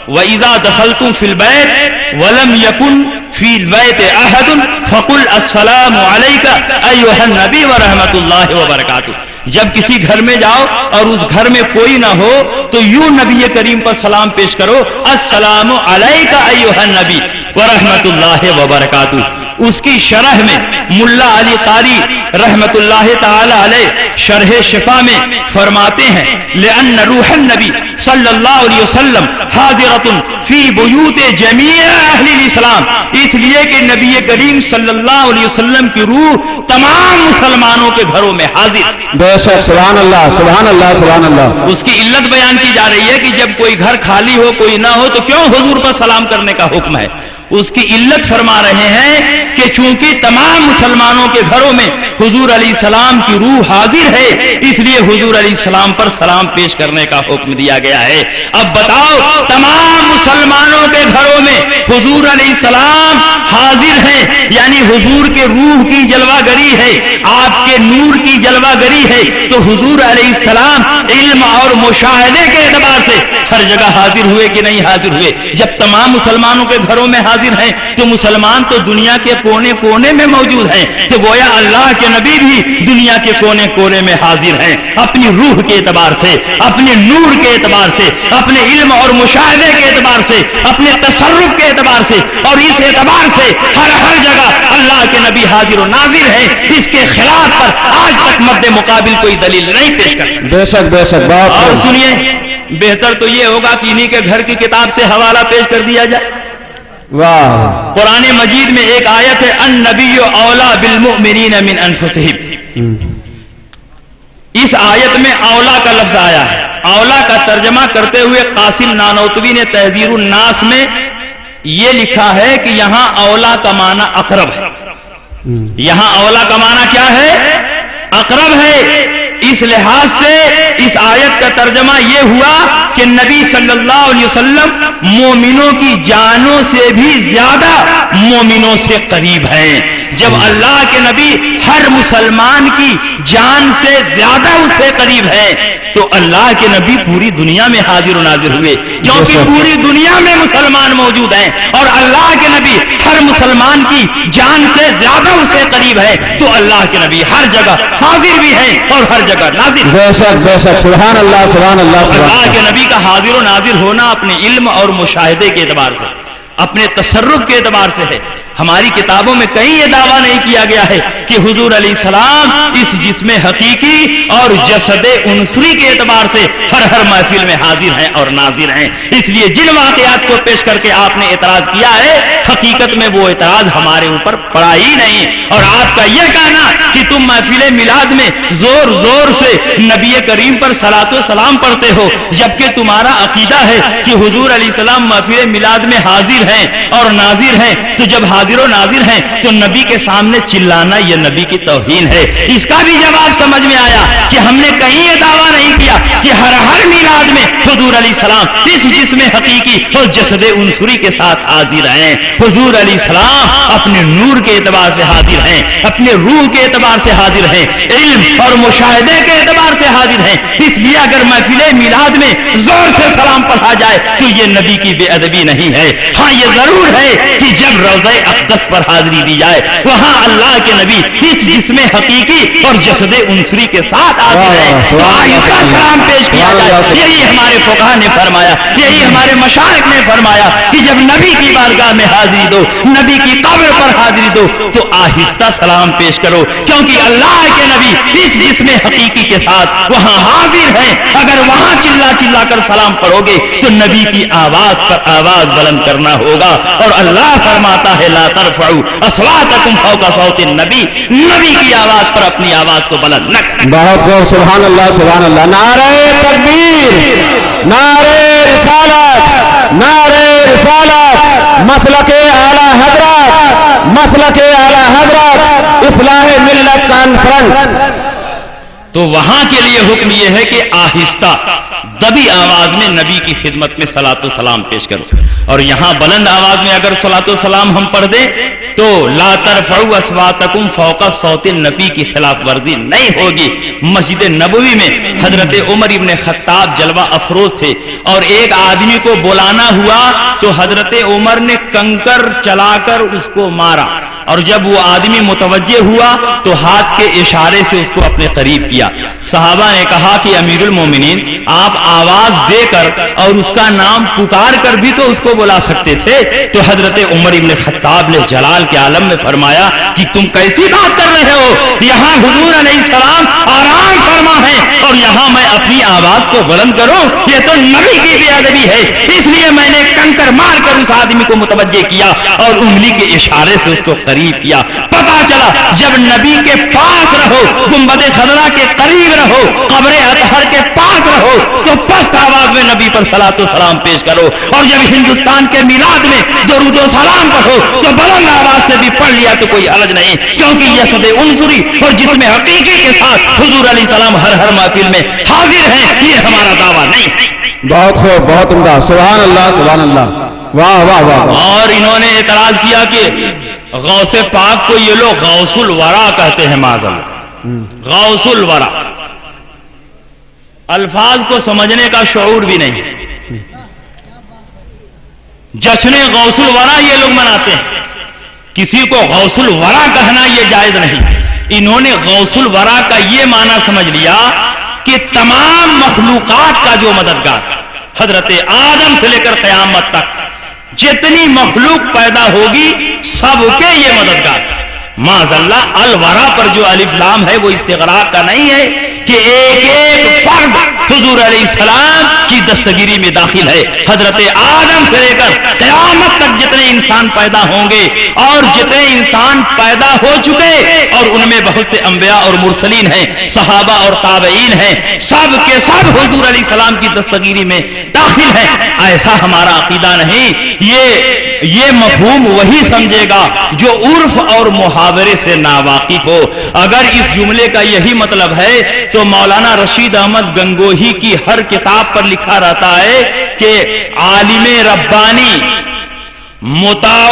S1: وَإِذَا دَخَلْتُمْ فِي الْبَيْتِ وَلَمْ يَكُنْ فِي الْبَيْتِ أَحَدٌ فَقُلْ السَّلَامُ عَلَيْكَ أَيُّهَا النَّبِيُّ وَرَحْمَتُ اللَّهِ وَبَرَكَاتُهُ. جب کسی گھر میں جاؤ اور اس گھر میں کوئی نہ ہو تو یوں نبی کریم پر سلام پیش کرو، السلام علیکہ ایھا النبی ورحمۃ اللہ وبرکاتہ. اس کی شرح میں ملا علی قاری رحمت اللہ تعالی علیہ شرح شفا میں فرماتے ہیں لأن روح النبی صلی اللہ علیہ وسلم حاضرۃ فی بیوت جمیع اہل الاسلام، اس لیے کہ نبی کریم صلی اللہ علیہ وسلم کی روح تمام مسلمانوں کے گھروں میں حاضر.
S2: بے شک، سبحان اللہ سبحان اللہ سبحان اللہ.
S1: اس کی علت بیان کی جا رہی ہے کہ جب کوئی گھر خالی ہو، کوئی نہ ہو، تو کیوں حضور پر سلام کرنے کا حکم ہے؟ اس کی علت فرما رہے ہیں کہ چونکہ تمام مسلمانوں کے گھروں میں حضور علیہ السلام کی روح حاضر ہے، اس لیے حضور علیہ السلام پر سلام پیش کرنے کا حکم دیا گیا ہے. اب بتاؤ، تمام مسلمانوں کے گھروں میں حضور علیہ السلام حاضر ہیں، یعنی حضور کے روح کی جلوہ گری ہے، آپ کے نور کی جلوہ گری ہے، تو حضور علیہ السلام علم اور مشاہدے کے اعتبار سے ہر جگہ حاضر ہوئے کہ نہیں حاضر ہوئے؟ جب تمام مسلمانوں کے گھروں میں حاضر ہیں تو مسلمان تو دنیا کے کونے کونے میں موجود ہیں، تو گویا اللہ کے نبی بھی دنیا کے کونے کونے میں حاضر ہیں، اپنی روح کے اعتبار سے، اپنے نور کے اعتبار سے، اپنے علم اور مشاہدے کے اعتبار سے، اپنے تصرف کے اعتبار سے، اور اس اعتبار سے ہر جگہ اللہ کے نبی حاضر و ناظر ہیں. اس کے خلاف پر آج تک مد مقابل کوئی دلیل نہیں پیش کر سکتا.
S2: بے شک بے شک.
S1: اور سنیے، بہتر تو یہ ہوگا کہ انہی کے گھر کی کتاب سے حوالہ پیش کر دیا جائے.
S2: واہ.
S1: قرآن مجید میں ایک آیت ہے النبی اولا بالمؤمنین من انفسہم. اس آیت میں اولا کا لفظ آیا ہے. اولا کا ترجمہ کرتے ہوئے قاسم نانوتوی نے تحذیر الناس میں یہ لکھا ہے کہ یہاں اولا کا معنی اقرب ہے. یہاں اولا کا معنی کیا ہے؟ اقرب ہے. اس لحاظ سے اس آیت کا ترجمہ یہ ہوا کہ نبی صلی اللہ علیہ وسلم مومنوں کی جانوں سے بھی زیادہ مومنوں سے قریب ہیں. جب اللہ کے نبی ہر مسلمان کی جان سے زیادہ اس سے قریب ہے تو اللہ کے نبی پوری دنیا میں حاضر و ناظر ہوئے، کیونکہ پوری دنیا میں مسلمان موجود ہیں اور اللہ کے نبی ہر مسلمان کی جان سے زیادہ اس سے قریب ہے، تو اللہ کے نبی ہر جگہ حاضر بھی ہیں اور ہر جگہ ناظر.
S2: بے شک بے شک. سبحان اللہ سبحان اللہ.
S1: اللہ کے نبی کا حاضر و ناظر ہونا اپنے علم اور مشاہدے کے اعتبار سے، اپنے تصرف کے اعتبار سے ہے. ہماری کتابوں میں کہیں یہ دعویٰ نہیں کیا گیا ہے کہ حضور علیہ السلام اس جسم حقیقی اور جسد عنصری کے اعتبار سے ہر محفل میں حاضر ہیں اور ناظر ہیں. اس لیے جن واقعات کو پیش کر کے آپ نے اعتراض کیا ہے، حقیقت میں وہ اعتراض ہمارے اوپر پڑا ہی نہیں. اور آپ کا یہ کہنا کہ تم محفل میلاد میں زور زور سے نبی کریم پر صلاۃ و سلام پڑھتے ہو، جبکہ تمہارا عقیدہ ہے کہ حضور علیہ السلام محفل میلاد میں حاضر ہیں اور ناظر ہیں، تو جب حاضر و ناظر ہیں تو نبی کے سامنے چلانا یہ نبی کی توہین ہے. اس کا بھی جواب سمجھ میں آیا کہ ہم نے کہیں یہ دعویٰ نہیں کیا کہ ہر میلاد میں حضور علیہ السلام اس جسم حقیقی اور جسد عنصری کے ساتھ حاضر ہیں. حضور علیہ السلام اپنے نور کے اعتبار سے حاضر ہیں، اپنے روح کے اعتبار سے حاضر ہیں، علم اور مشاہدے کے اعتبار سے حاضر ہیں. اس لیے اگر محفل میلاد میں زور سے سلام پڑھا جائے تو یہ نبی کی بے ادبی نہیں ہے. ہاں یہ ضرور ہے کہ جب روضہ اقدس پر حاضری دی جائے وہاں اللہ کے نبی اس جسم حقیقی اور جسد عنصری کے ساتھ حاضر ہیں، تو آہستہ سلام پیش کیا جائے. یہی ہمارے فقہا نے فرمایا، یہی ہمارے مشائخ نے فرمایا کہ جب نبی کی بارگاہ میں حاضری دو، نبی کی قبر پر حاضری دو تو آہستہ سلام پیش کرو، کیونکہ اللہ کے نبی اس جسم حقیقی کے ساتھ وہاں حاضر ہیں. اگر وہاں چلا چلا کر سلام پڑھو گے تو نبی کی آواز پر آواز بلند کرنا ہوگا. اور اللہ فرماتا ہے لا ترفعوا اصواتکم فوق صوت النبی، نبی کی آواز پر اپنی آواز کو بلند نہ کریں.
S2: بہت خوب. سبحان اللہ سبحان اللہ. نعرہ تکبیر، نعرہ رسالت، نعرہ رسالت. مسلک اعلی حضرت، مسلک اعلی حضرت اصلاح ملت کانفرنس.
S1: تو وہاں کے لیے حکم یہ ہے کہ آہستہ دبی آواز میں نبی کی خدمت میں صلاۃ و سلام پیش کرو. اور یہاں بلند آواز میں اگر صلاۃ و سلام ہم پڑھ دیں تو لا ترفعوا اصواتکم فوق صوت النبی کی خلاف ورزی نہیں ہوگی. مسجد نبوی میں حضرت عمر ابن خطاب جلوہ افروز تھے اور ایک آدمی کو بلانا ہوا تو حضرت عمر نے کنکر چلا کر اس کو مارا، اور جب وہ آدمی متوجہ ہوا تو ہاتھ کے اشارے سے اس کو اپنے قریب کیا. صحابہ نے کہا کہ امیر المومنین آپ آواز دے کر اور اس کا نام پکار کر بھی تو اس کو بلا سکتے تھے. تو حضرت عمر ابن خطاب نے جلال کے عالم میں فرمایا کہ تم کیسی بات کر رہے ہو, یہاں حضور علیہ السلام آرام فرما ہے اور یہاں میں اپنی آواز کو بلند کروں, یہ تو نبی کی بے ادبی ہے. اس لیے میں نے کنکر مار کر اس آدمی کو متوجہ کیا اور انگلی کے اشارے سے اس کو قریب کیا. پتا چلا جب نبی کے پاس رہو, گنبد خضرا کے قریب رہو, قبر اطہر کے پاس رہو تو پست آواز میں نبی پر صلاۃ و سلام پیش کرو, اور جب ہندوستان کے میلاد میں درود و سلام پڑھو تو بلند آواز سے بھی پڑھ لیا تو کوئی حرج نہیں, کیونکہ یہ صد عنصری اور جس میں حقیقی کے ساتھ حضور علیہ السلام ہر ہر محفل میں حاضر ہیں, یہ ہمارا دعویٰ نہیں.
S2: بہت خوب, بہت عمدہ, سبحان اللہ سبحان اللہ, واہ واہ واہ.
S1: اور انہوں نے اعتراض کیا کہ غوث پاک کو یہ لوگ غوث الورا کہتے ہیں. معاذ اللہ, غوث الورا الفاظ کو سمجھنے کا شعور بھی نہیں. جشن غوث الورا یہ لوگ مناتے ہیں, کسی کو غوث الورا کہنا یہ جائز نہیں. انہوں نے غوث الورا کا یہ معنی سمجھ لیا کہ تمام مخلوقات کا جو مددگار, حضرت آدم سے لے کر قیامت تک جتنی مخلوق پیدا ہوگی سب کے یہ مددگار. معاذ اللہ, الورا پر جو الف لام ہے وہ استغراق کا نہیں ہے کہ ایک ایک فرد حضور علیہ السلام کی دستگیری میں داخل ہے. حضرت آدم سے لے کر قیامت تک جتنے انسان پیدا ہوں گے اور جتنے انسان پیدا ہو چکے اور ان میں بہت سے انبیاء اور مرسلین ہیں, صحابہ اور تابعین ہیں, سب کے سب حضور علیہ السلام کی دستگیری میں داخل ہیں. ایسا ہمارا عقیدہ نہیں. یہ مفہوم وہی سمجھے گا جو عرف اور محاورے سے ناواقف ہو. اگر اس جملے کا یہی مطلب ہے تو مولانا رشید احمد گنگوہی کی ہر کتاب پر لکھا رہتا ہے کہ عالم ربانی مطاع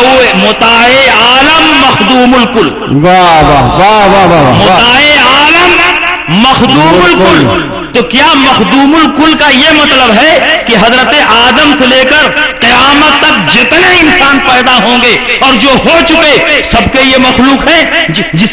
S1: عالم مخدوم الکل.
S2: واہ واہ واہ واہ واہ,
S1: مطاع عالم مخدوم الکل. تو کیا مخدوم الکل کا یہ مطلب ہے کہ حضرت آدم سے لے کر قیامت تک جتنے انسان پیدا ہوں گے اور جو ہو چکے سب کے یہ مخلوق ہیں,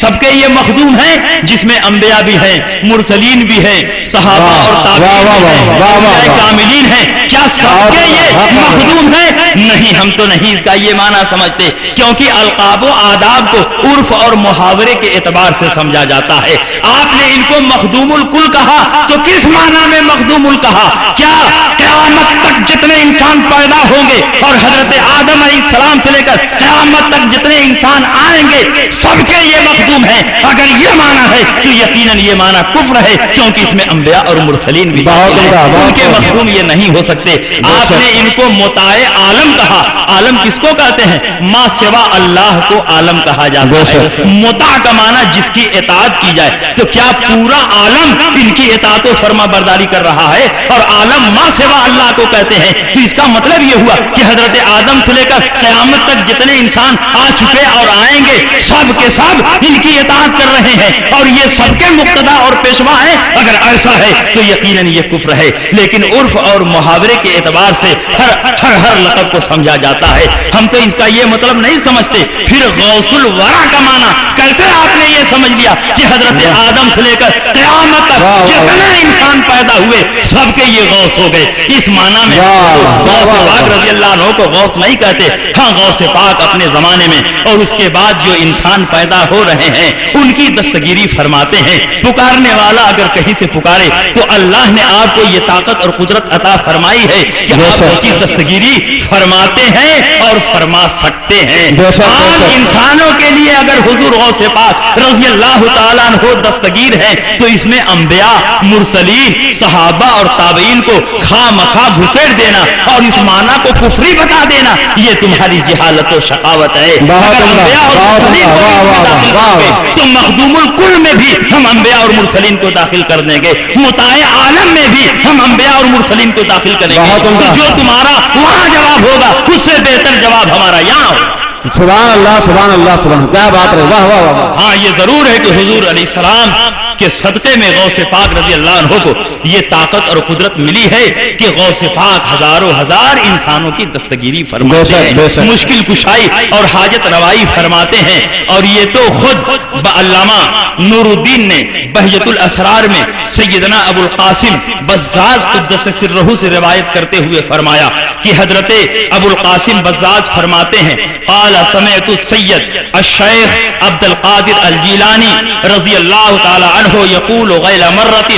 S1: سب کے یہ مخدوم ہیں, جس میں انبیاء بھی ہیں, مرسلین بھی ہیں, صحابہ اور تابعین کاملین ہیں, کیا سب کے یہ مخدوم ہیں؟ نہیں, ہم تو نہیں اس کا یہ معنی سمجھتے, کیونکہ القاب و آداب کو عرف اور محاورے کے اعتبار سے سمجھا جاتا ہے. آپ نے ان کو مخدوم الکل کہا تو کس معنی میں مخدوم کہا؟ کیا قیامت تک جتنے انسان پیدا ہوں گے اور حضرت آدم علیہ السلام سے لے کر قیامت تک جتنے انسان آئیں گے سب کے یہ مخدوم ہیں؟ اگر یہ معنی ہے تو یقیناً یہ معنی کفر ہے, کیونکہ اس میں انبیاء اور مرسلین بھی ان کے مخدوم یہ نہیں ہو سکتے. آپ نے ان کو مطاع عالم کہا. عالم کس کو کہتے ہیں؟ ما سوا اللہ کو عالم کہا جاتا ہے. مطاع کا معنی جس کی اطاعت کی جائے. تو کیا پورا عالم ان کی اطاعت و فرما برداری کر رہا ہے؟ اور عالم ما سوا اللہ کو کہتے ہیں. تو اس کا مطلب یہ ہوا کہ حضرت آدم سے لے کر قیامت تک جتنے انسان آ چکے اور آئیں گے سب کے سب ان کی اطاعت کر رہے ہیں اور یہ سب کے مقتدا اور پیشوا ہیں. اگر ایسا ہے تو یقیناً یہ کفر ہے. لیکن عرف اور محاورے کے اعتبار سے ہر لقب کو سمجھا جاتا ہے. ہم تو اس کا یہ مطلب نہیں سمجھتے. پھر غوث الورا کا معنی کیسے آپ نے یہ سمجھ لیا کہ حضرت آدم سے لے کر قیامت تک جتنے انسان پیدا ہوئے سب کے یہ غوث ہو گئے؟ اس معنی میں غوث پاک رضی اللہ عنہ کو غوث نہیں کہتے. ہاں, غوث پاک اپنے زمانے میں اور اس کے بعد جو انسان پیدا ہو رہے ہیں ان کی دستگیری فرماتے ہیں. پکارنے والا اگر کہیں سے پکارے تو اللہ نے آپ کو یہ طاقت اور قدرت عطا فرمائی ہے کہ آپ اس کی دستگیری فرماتے ہیں اور فرما سکتے ہیں. عام انسانوں کے لیے اگر حضور غوث پاک رضی اللہ تعالیٰ عنہ دستگیر ہے تو اس میں انبیاء, مرسلین, صحابہ اور تابعین کو خواہ مخواہ گھسیڑ دینا اور اس معنی کو کفری بتا دینا یہ تمہاری جہالت و شقاوت ہے. اگر انبیاء اور مرسلین کو داخل کریں گے تو مخدوم الکل میں بھی ہم انبیاء اور مرسلین کو داخل کر دیں گے, مطاع عالم میں بھی ہم انبیاء اور مرسلین کو داخل کریں گے. تو جو تمہارا وہاں جواب ہوگا اس سے بہتر جواب ہمارا یہاں ہوگا.
S2: سبحان اللہ سبحان اللہ سبحان, کیا بات ہے, واہ واہ واہ.
S1: ہاں, یہ ضرور ہے کہ حضور علیہ السلام کے صدقے میں غوث پاک رضی اللہ عنہ کو یہ طاقت اور قدرت ملی ہے کہ غوث پاک ہزاروں ہزار انسانوں کی دستگیری فرماتے ہیں، مشکل کشائی اور حاجت روائی فرماتے ہیں. اور یہ تو خود علامہ نور الدین نے بہجت الاسرار میں سیدنا ابو القاسم بزاز قدس سرہ سے روایت کرتے ہوئے فرمایا کہ حضرت ابو القاسم بزاز فرماتے ہیں قال سمعت السید الشیخ عبد القادر الجیلانی رضی اللہ تعالی عنہ یقول غیر مرۃ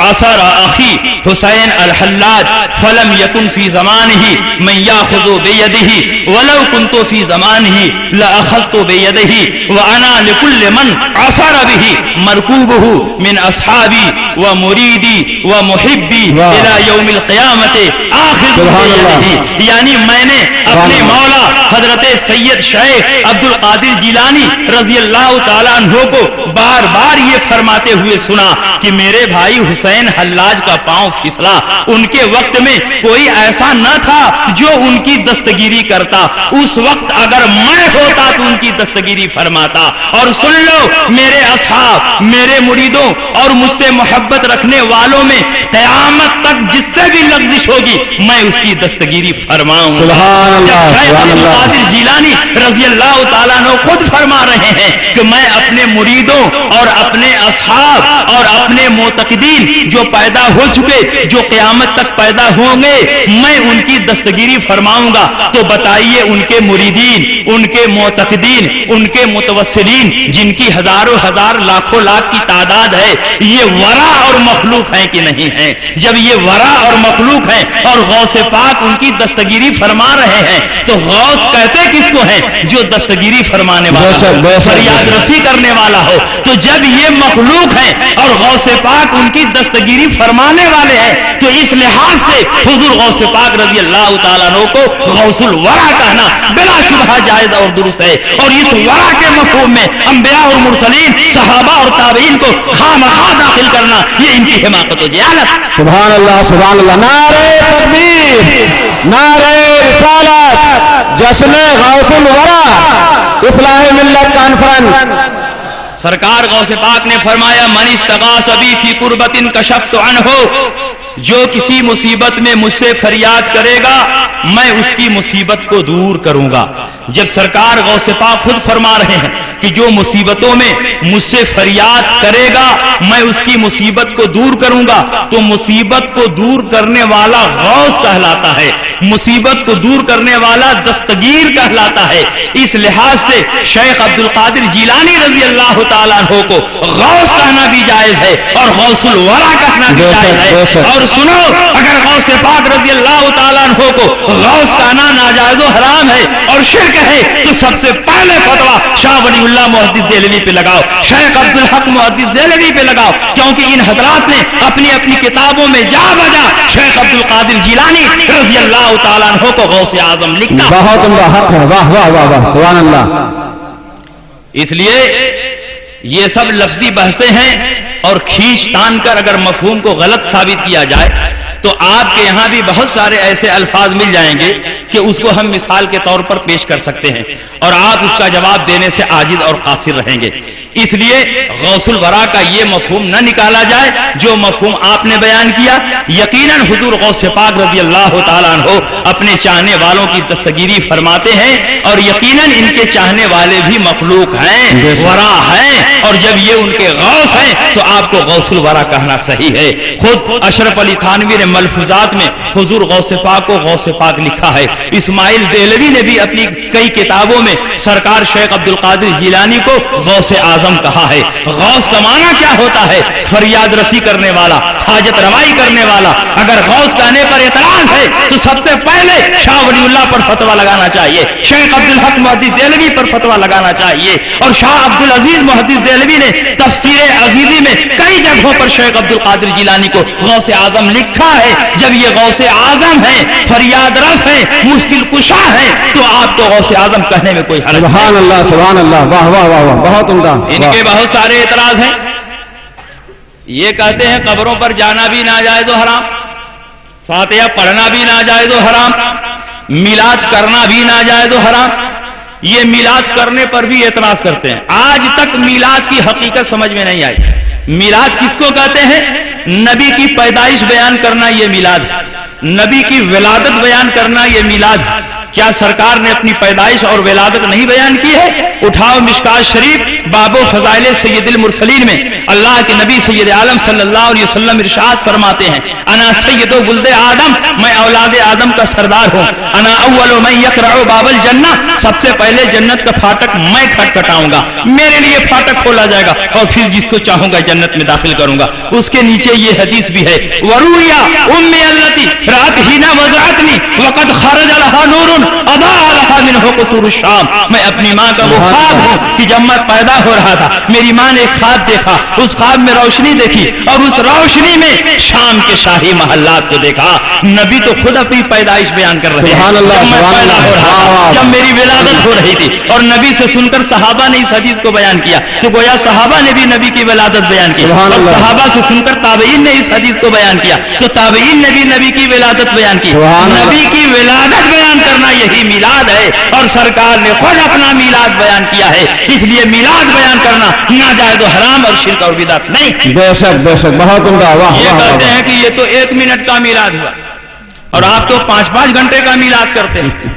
S1: عصر اخی حسین الحلاج فلم یکن فی زمانہ من یاخذ بیدہ ولو کنت فی زمانہ لاخذت بیدہ وانا لكل من عصر به مرکوبہ من اصحابی ومریدی ومحبی الى یوم القیامت آخذ بیدہ. یعنی میں نے اپنے مولا حضرت سید شیخ عبد القادر جیلانی رضی اللہ تعالیٰ عنہ کو بار بار یہ فرماتے ہوئے سنا کہ میرے بھائی حسین حلاج کا پاؤں پھسلا، ان کے وقت میں کوئی ایسا نہ تھا جو ان کی دستگیری کرتا، اس وقت اگر میں ہوتا تو ان کی دستگیری فرماتا. اور سن لو میرے اصحاب، میرے مریدوں اور مجھ سے محبت رکھنے والوں میں قیامت تک جس سے بھی لغزش ہوگی میں اس کی دستگیری فرماؤں گا. جب شیخ عبد القادر جیلانی رضی اللہ تعالیٰ عنہ خود فرما رہے ہیں کہ میں اپنے مریدوں اور اپنے اصحاب اور اپنے معتقدین جو پیدا ہو چکے، جو قیامت تک پیدا ہوں گے، میں ان کی دستگیری فرماؤں گا. تو بتائیے ان کے مریدین، ان کے معتقدین، ان کے متوسلین جن کی ہزاروں ہزار لاکھوں لاکھ کی تعداد ہے، یہ ورا اور مخلوق ہیں کہ نہیں ہیں؟ جب یہ ورا اور مخلوق ہیں اور غوث پاک ان کی دستگیری فرما رہے ہیں تو غوث کہتے کس کو ہیں؟ جو دستگیری فرمانے والا، فریاد رسی کرنے والا ہو. تو جب یہ مخلوق ہیں اور غوث پاک ان کی دستگیری فرمانے والے ہیں تو اس لحاظ سے حضور غوث پاک رضی اللہ تعالیٰ عنہ کو غوث الورا کہنا بلا شبہ جائز اور درست ہے. اور اس ورا کے مفہوم میں انبیاء اور مرسلین، صحابہ اور تابعین کو خامخواہ داخل کرنا یہ ان کی حماقت و جہالت.
S2: سبحان اللہ، سبحان اللہ. نعرہ تکبیر، نعرہ رسالت، جشن غوث الورا، اصلاح ملت کانفرنس.
S1: سرکار غوث پاک نے فرمایا من استغاث بی فی قربت کشفت عنہ، جو کسی مصیبت میں مجھ سے فریاد کرے گا میں اس کی مصیبت کو دور کروں گا. جب سرکار غوث پاک خود فرما رہے ہیں کہ جو مصیبتوں میں مجھ سے فریاد کرے گا میں اس کی مصیبت کو دور کروں گا، تو مصیبت کو دور کرنے والا غوث کہلاتا ہے، مصیبت کو دور کرنے والا دستگیر کہلاتا ہے. اس لحاظ سے شیخ عبد القادر جیلانی رضی اللہ تعالیٰ عنہ کو غوث کہنا بھی جائز ہے اور غوث الورا کہنا بھی جائز ہے. اور سنو، اگر غوث پاک رضی اللہ تعالیٰ عنہ کو غوث کہنا ناجائز و حرام ہے اور شرک ہے تو سب سے پہلے فتویٰ شاہ ولی اللہ محدث دہلوی پہ لگاؤ، شیخ عبد الحق محدث دہلوی پہ لگاؤ، کیونکہ ان حضرات نے اپنی اپنی کتابوں میں جا بجا شیخ عبد القادر جیلانی رضی اللہ تعالیٰ عنہ کو غوث اعظم لکھا.
S2: بہت عمدہ حق ہے، واہ واہ واہ واہ، سبحان اللہ.
S1: اس لیے یہ سب لفظی بحثیں ہیں اور کھینچ تان کر اگر مفہوم کو غلط ثابت کیا جائے تو آپ کے یہاں بھی بہت سارے ایسے الفاظ مل جائیں گے کہ اس کو ہم مثال کے طور پر پیش کر سکتے ہیں اور آپ اس کا جواب دینے سے عاجز اور قاصر رہیں گے. اس لیے غوث الورا کا یہ مفہوم نہ نکالا جائے جو مفہوم آپ نے بیان کیا. یقیناً حضور غوث پاک رضی اللہ تعالیٰ عنہ اپنے چاہنے والوں کی دستگیری فرماتے ہیں اور یقیناً ان کے چاہنے والے بھی مخلوق ہیں، ورا ہیں، اور جب یہ ان کے غوث ہیں تو آپ کو غوث الورا کہنا صحیح ہے. خود اشرف علی تھانوی نے ملفوظات میں حضور غوث پاک کو غوث پاک لکھا ہے. اسماعیل دہلوی نے بھی اپنی کئی کتابوں میں سرکار شیخ عبد القادر جیلانی کو غوث اعظم کہا ہے. غوث کا معنی کیا ہوتا ہے؟ فریاد رسی کرنے والا، حاجت روائی کرنے والا. اگر غوث کہنے پر اعتراض ہے تو سب سے پہلے شاہ ولی اللہ پر فتویٰ لگانا چاہیے، شیخ عبد الحق محدث دہلوی پر فتویٰ لگانا چاہیے. اور شاہ عبد العزیز محدث دہلوی نے تفسیر عزیزی میں کئی جگہوں پر شیخ عبد القادر جیلانی کو غوث اعظم لکھا ہے. جب یہ غوث اعظم ہے، فریاد رس ہے، مشکل کشا ہے، تو آپ کو غوث اعظم کہنے میں کوئی حرج نہیں.
S2: سبحان اللہ، سبحان اللہ، واہ واہ واہ واہ، بہت عمدہ.
S1: ان کے بہت سارے اعتراض ہیں. یہ کہتے ہیں قبروں پر جانا بھی ناجائز و حرام، فاتحہ پڑھنا بھی ناجائز و حرام، میلاد کرنا بھی ناجائز و حرام. یہ میلاد کرنے پر بھی اعتراض کرتے ہیں. آج تک میلاد کی حقیقت سمجھ میں نہیں آئی. میلاد کس کو کہتے ہیں؟ نبی کی پیدائش بیان کرنا یہ میلاد ہے، نبی کی ولادت بیان کرنا یہ میلاد ہے۔ کیا سرکار نے اپنی پیدائش اور ولادت نہیں بیان کی ہے؟ اٹھاؤ مشکات شریف باب و فضائل سید المرسلین میں اللہ کے نبی سید عالم صلی اللہ علیہ وسلم ارشاد فرماتے ہیں، انا سید و ولد آدم، میں اولاد آدم کا سردار ہوں، انا اول من یقرع باب الجنہ، سب سے پہلے جنت کا پھاٹک میں کھٹکھٹاؤں گا، میرے لیے پھاٹک کھولا جائے گا اور پھر جس کو چاہوں گا جنت میں داخل کروں گا۔ اس کے نیچے یہ حدیث بھی ہے، ورویا امی التی رات ہینا وضعتنی وقد خرج لها نور اضاء لها منه قصور الشام، میں اپنی ماں کا وہ خواب ہوں کہ جب میں پیدا ہو رہا تھا میری ماں نے ایک خواب دیکھا، اس خواب میں روشنی دیکھی اور اس روشنی میں شام کے شاہی محلات کو دیکھا۔ نبی تو خود اپنی پیدائش بیان کر رہے ہیں، جب میں پیدا ہو رہا تھا، جب میری ولادت ہو رہی تھی، اور نبی سے سن کر صحابہ نے اس حدیث کو بیان کیا، تو گویا صحابہ نے بھی نبی کی ولادت بیان کی، اور صحابہ سے سن کر تابعین نے اس حدیث کو بیان کیا، تو تابعین نے بھی نبی کی ولادت بیان کی۔ نبی کی ولادت بیان کرنا یہی میلاد ہے، اور سرکار نے خود اپنا میلاد بیان کیا ہے، اس لیے میلاد بیان کرنا ناجائز و حرام اور شرک اور بدعت نہیں۔
S2: بے شک بے شک، بہت عمدہ، واہ
S1: یہ
S2: واہ
S1: کہتے
S2: واہ۔
S1: ہیں کہ یہ تو 1 منٹ کا میلاد ہوا اور آپ تو 5-5 گھنٹے کا میلاد کرتے ہیں۔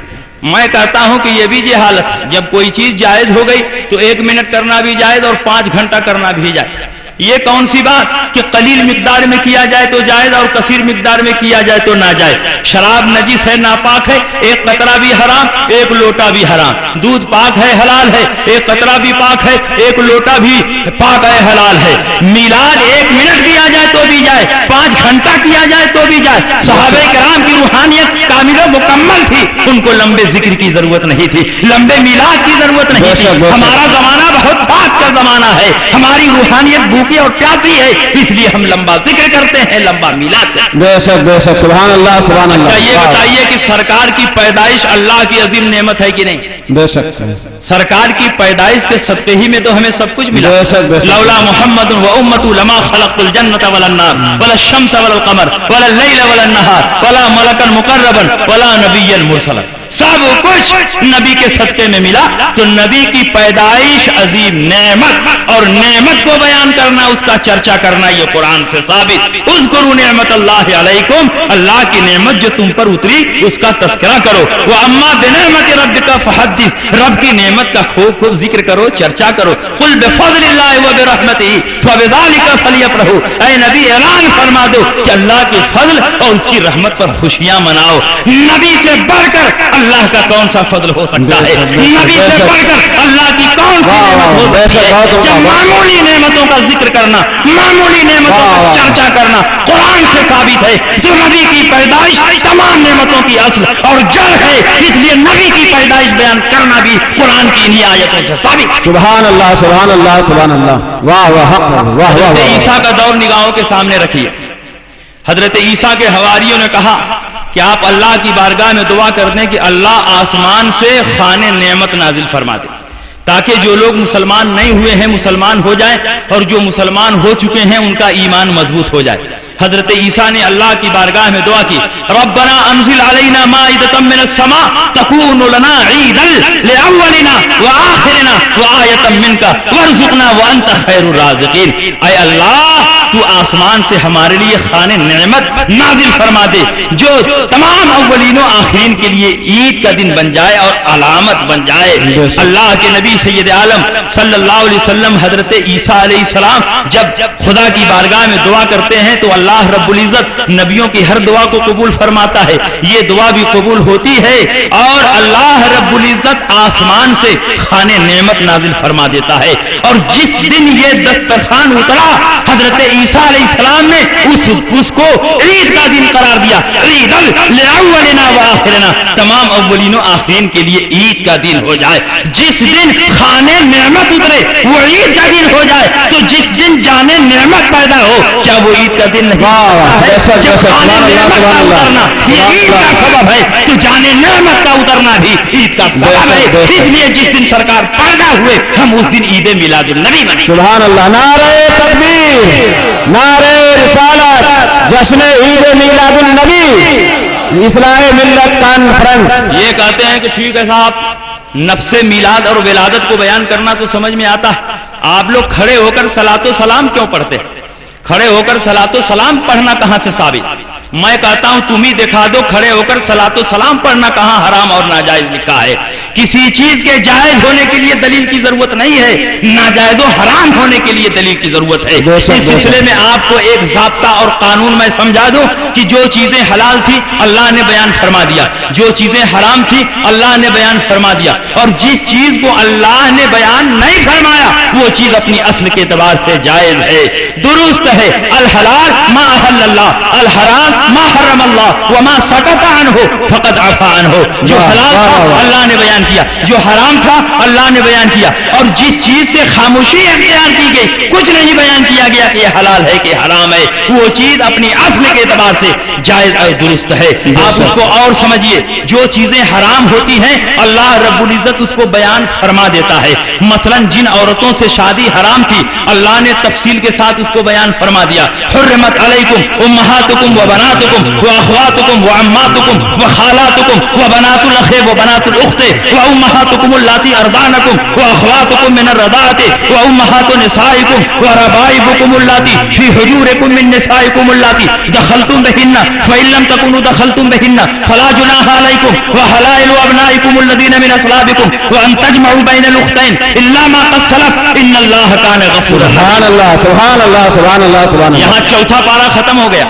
S1: میں کہتا ہوں کہ یہ بھی جہالت ہے، جب کوئی چیز جائز ہو گئی تو 1 منٹ کرنا بھی جائز اور 5 گھنٹہ کرنا بھی جائز۔ یہ کون سی بات کہ قلیل مقدار میں کیا جائے تو جائز اور کثیر مقدار میں کیا جائے تو ناجائز؟ شراب نجس ہے، ناپاک ہے، 1 قطرہ بھی حرام، 1 لوٹا بھی حرام۔ دودھ پاک ہے، حلال ہے، 1 قطرہ بھی پاک ہے، 1 لوٹا بھی پاک ہے، حلال ہے۔ میلاد 1 منٹ کیا جائے تو بھی جائے، 5 گھنٹہ کیا جائے تو بھی جائے۔ صحابہ کرام کی روحانیت کامل و مکمل تھی، ان کو لمبے ذکر کی ضرورت نہیں تھی، لمبے میلاد کی ضرورت نہیں تھی۔ ہمارا زمانہ بہت پاک کا زمانہ ہے، ہماری روحانیت بھوکی اور پیاسی ہے، اس لیے ہم لمبا ذکر کرتے ہیں، لمبا میلاد کرتے ہیں۔
S2: بے شک بے شک، سبحان اللہ سبحان اللہ۔
S1: اچھا یہ بتائیے کہ سرکار کی پیدائش اللہ کی عظیم نعمت ہے کہ نہیں؟
S2: بے شک
S1: سرکار کی پیدائش کے صدقے ہی میں تو ہمیں سب کچھ ملا۔
S2: بے شک بے شک۔
S1: لولا محمد و امت لما خلقت الجنت ولا النار ولا الشمس ولا القمر ولا اللیل ولا النہار ولا ملکا مقربا ولا نبیا مرسلا، سب کچھ نبی کے صدقے میں ملا۔ تو نبی کی پیدائش عظیم نعمت، اور نعمت کو بیان کرنا، اس کا چرچا کرنا، یہ قرآن سے ثابت۔ اذکروا نعمت اللہ علیکم، اللہ کی نعمت جو تم پر اتری اس کا تذکرہ کرو۔ واما بنعمت ربک فحدث، رب کی نعمت کا خوب خوب ذکر کرو، چرچا کرو۔ قل بفضل اللہ وبرحمتہ فبذلک فلیفرحوا، اے نبی اعلان فرما دو کہ اللہ کے فضل اور اس کی رحمت پر خوشیاں مناؤ۔ نبی سے بڑھ کر اللہ کا کون سا فضل ہو سکتا ہے؟ نبی سے بڑھ کر اللہ کی کون سی نعمت ہو سکتی ہے؟ جب معمولی نعمتوں کا ذکر کرنا، معمولی نعمتوں کا چرچا کرنا قرآن سے ثابت ہے۔ جو نبی کی پیدائش تمام نعمتوں کی اصل اور جڑ ہے، اس لیے نبی کی پیدائش بیان کرنا بھی قرآن کی انہی آیتوں سے ثابت۔
S2: سبحان اللہ سبحان اللہ سبحان اللہ، واہ واہ واہ واہ
S1: حضرت
S2: واہ۔
S1: عیسیٰ کا دور نگاہوں کے سامنے رکھیے۔ حضرت عیسیٰ کے حواریوں نے کہا کہ آپ اللہ کی بارگاہ میں دعا کر دیں کہ اللہ آسمان سے خوان نعمت نازل فرما دے، تاکہ جو لوگ مسلمان نہیں ہوئے ہیں مسلمان ہو جائیں، اور جو مسلمان ہو چکے ہیں ان کا ایمان مضبوط ہو جائے۔ حضرت عیسیٰ نے اللہ کی بارگاہ میں دعا کی، ربنا انزل علینا مائدۃ من السماء تکون لنا عیدا لاولنا وآخرنا وآیۃ منک وارزقنا وانت خیر الرازقین، اے اللہ تو آسمان سے ہمارے لیے خوان نعمت نازل فرما دے، جو تمام اولین و آخرین کے لیے عید کا دن بن جائے اور علامت بن جائے۔ اللہ کے نبی سید عالم صلی اللہ علیہ وسلم حضرت عیسیٰ علیہ السلام جب خدا کی بارگاہ میں دعا کرتے ہیں تو اللہ رب العزت نبیوں کی ہر دعا کو قبول فرماتا ہے، یہ دعا بھی قبول ہوتی ہے، اور اللہ رب العزت آسمان سے خوان نعمت نازل فرما دیتا ہے۔ اور جس دن یہ دسترخوان اترا حضرت عیسیٰ علیہ السلام نے اس کو عید کا دن قرار دیا، عید لاولنا وآخرنا، تمام اولین و آخرین کے لیے عید کا دن ہو جائے۔ جس دن خوان نعمت اترے وہ عید کا دن ہو جائے، تو جس دن جان نعمت پیدا ہو کیا وہ عید کا دن نہیں؟ جب خوان نعمت کا اترنا یہ عید کا سبب ہے، تو جان نعمت کا اترنا بھی عید کا سبب ہے۔ اس لیے جس دن سرکار پیدا ہوئے ہم اس دن عید میلاد النبی منائیں۔
S2: سبحان اللہ، نعرہ تکبیر، نعرہ رسالت، جشن عید میلاد النبی، اصلاح ملت کانفرنس۔
S1: یہ کہتے ہیں کہ ٹھیک ہے صاحب، نفس میلاد اور ولادت کو بیان کرنا تو سمجھ میں آتا ہے، آپ لوگ کھڑے ہو کر صلاۃ و سلام کیوں پڑھتے ہیں؟ کھڑے ہو کر صلاۃ و سلام پڑھنا کہاں سے ثابت؟ میں کہتا ہوں تم ہی دکھا دو کھڑے ہو کر صلاۃ و سلام پڑھنا کہاں حرام اور ناجائز لکھا ہے۔ کسی چیز کے جائز ہونے کے لیے دلیل کی ضرورت نہیں ہے، ناجائز و حرام ہونے کے لیے دلیل کی ضرورت ہے۔ اس سلسلے میں آپ کو ایک ضابطہ اور قانون میں سمجھا دوں کہ جو چیزیں حلال تھی اللہ نے بیان فرما دیا، جو چیزیں حرام تھی اللہ نے بیان فرما دیا، اور جس چیز کو اللہ نے بیان نہیں فرمایا وہ چیز اپنی اصل کے اعتبار سے جائز ہے، درست ہے۔ الحلال ما احل اللہ، الحرام ما حرم اللہ، وما سکت عنہ فقد عفا عنہ۔ جو حلال تھا اللہ نے بیان کیا، جو حرام تھا اللہ نے بیان کیا، اور جس چیز سے خاموشی اختیار کی گئی، کچھ نہیں بیان کیا گیا کہ یہ حلال ہے کہ حرام ہے، وہ چیز اپنی اصل کے اعتبار سے جائز اور درست ہے۔ آپ اس کو اور سمجھیے، جو چیزیں حرام ہوتی ہیں اللہ رب العزت اس کو بیان فرما دیتا ہے۔ مثلا جن عورتوں سے شادی حرام تھی اللہ نے تفصیل کے ساتھ اس کو بیان فرما دیا، حرمت علیکم امہاتکم و بناتکم و اخواتکم و عماتکم و خالاتکم و بنات الاخ و بنات الاخت و امہاتکم اللاتی ارضانکم و اخواتکم من الرضاعۃ و امہات نسائکم و ربائبکم اللاتی فی حجورکم من نسائکم اللاتی دخلتم بہن فإن لم تكونوا دخلتم بہن فلا جناح علیکم وحلائل ابنائکم الذین من اصلابکم وان تجمعوا بین الاختین الا ما قد سلف ان اللہ کان غفورا۔
S2: سبحان اللہ سبحان اللہ سبحان اللہ سبحان اللہ۔
S1: یہاں چوتھا پارہ ختم ہو گیا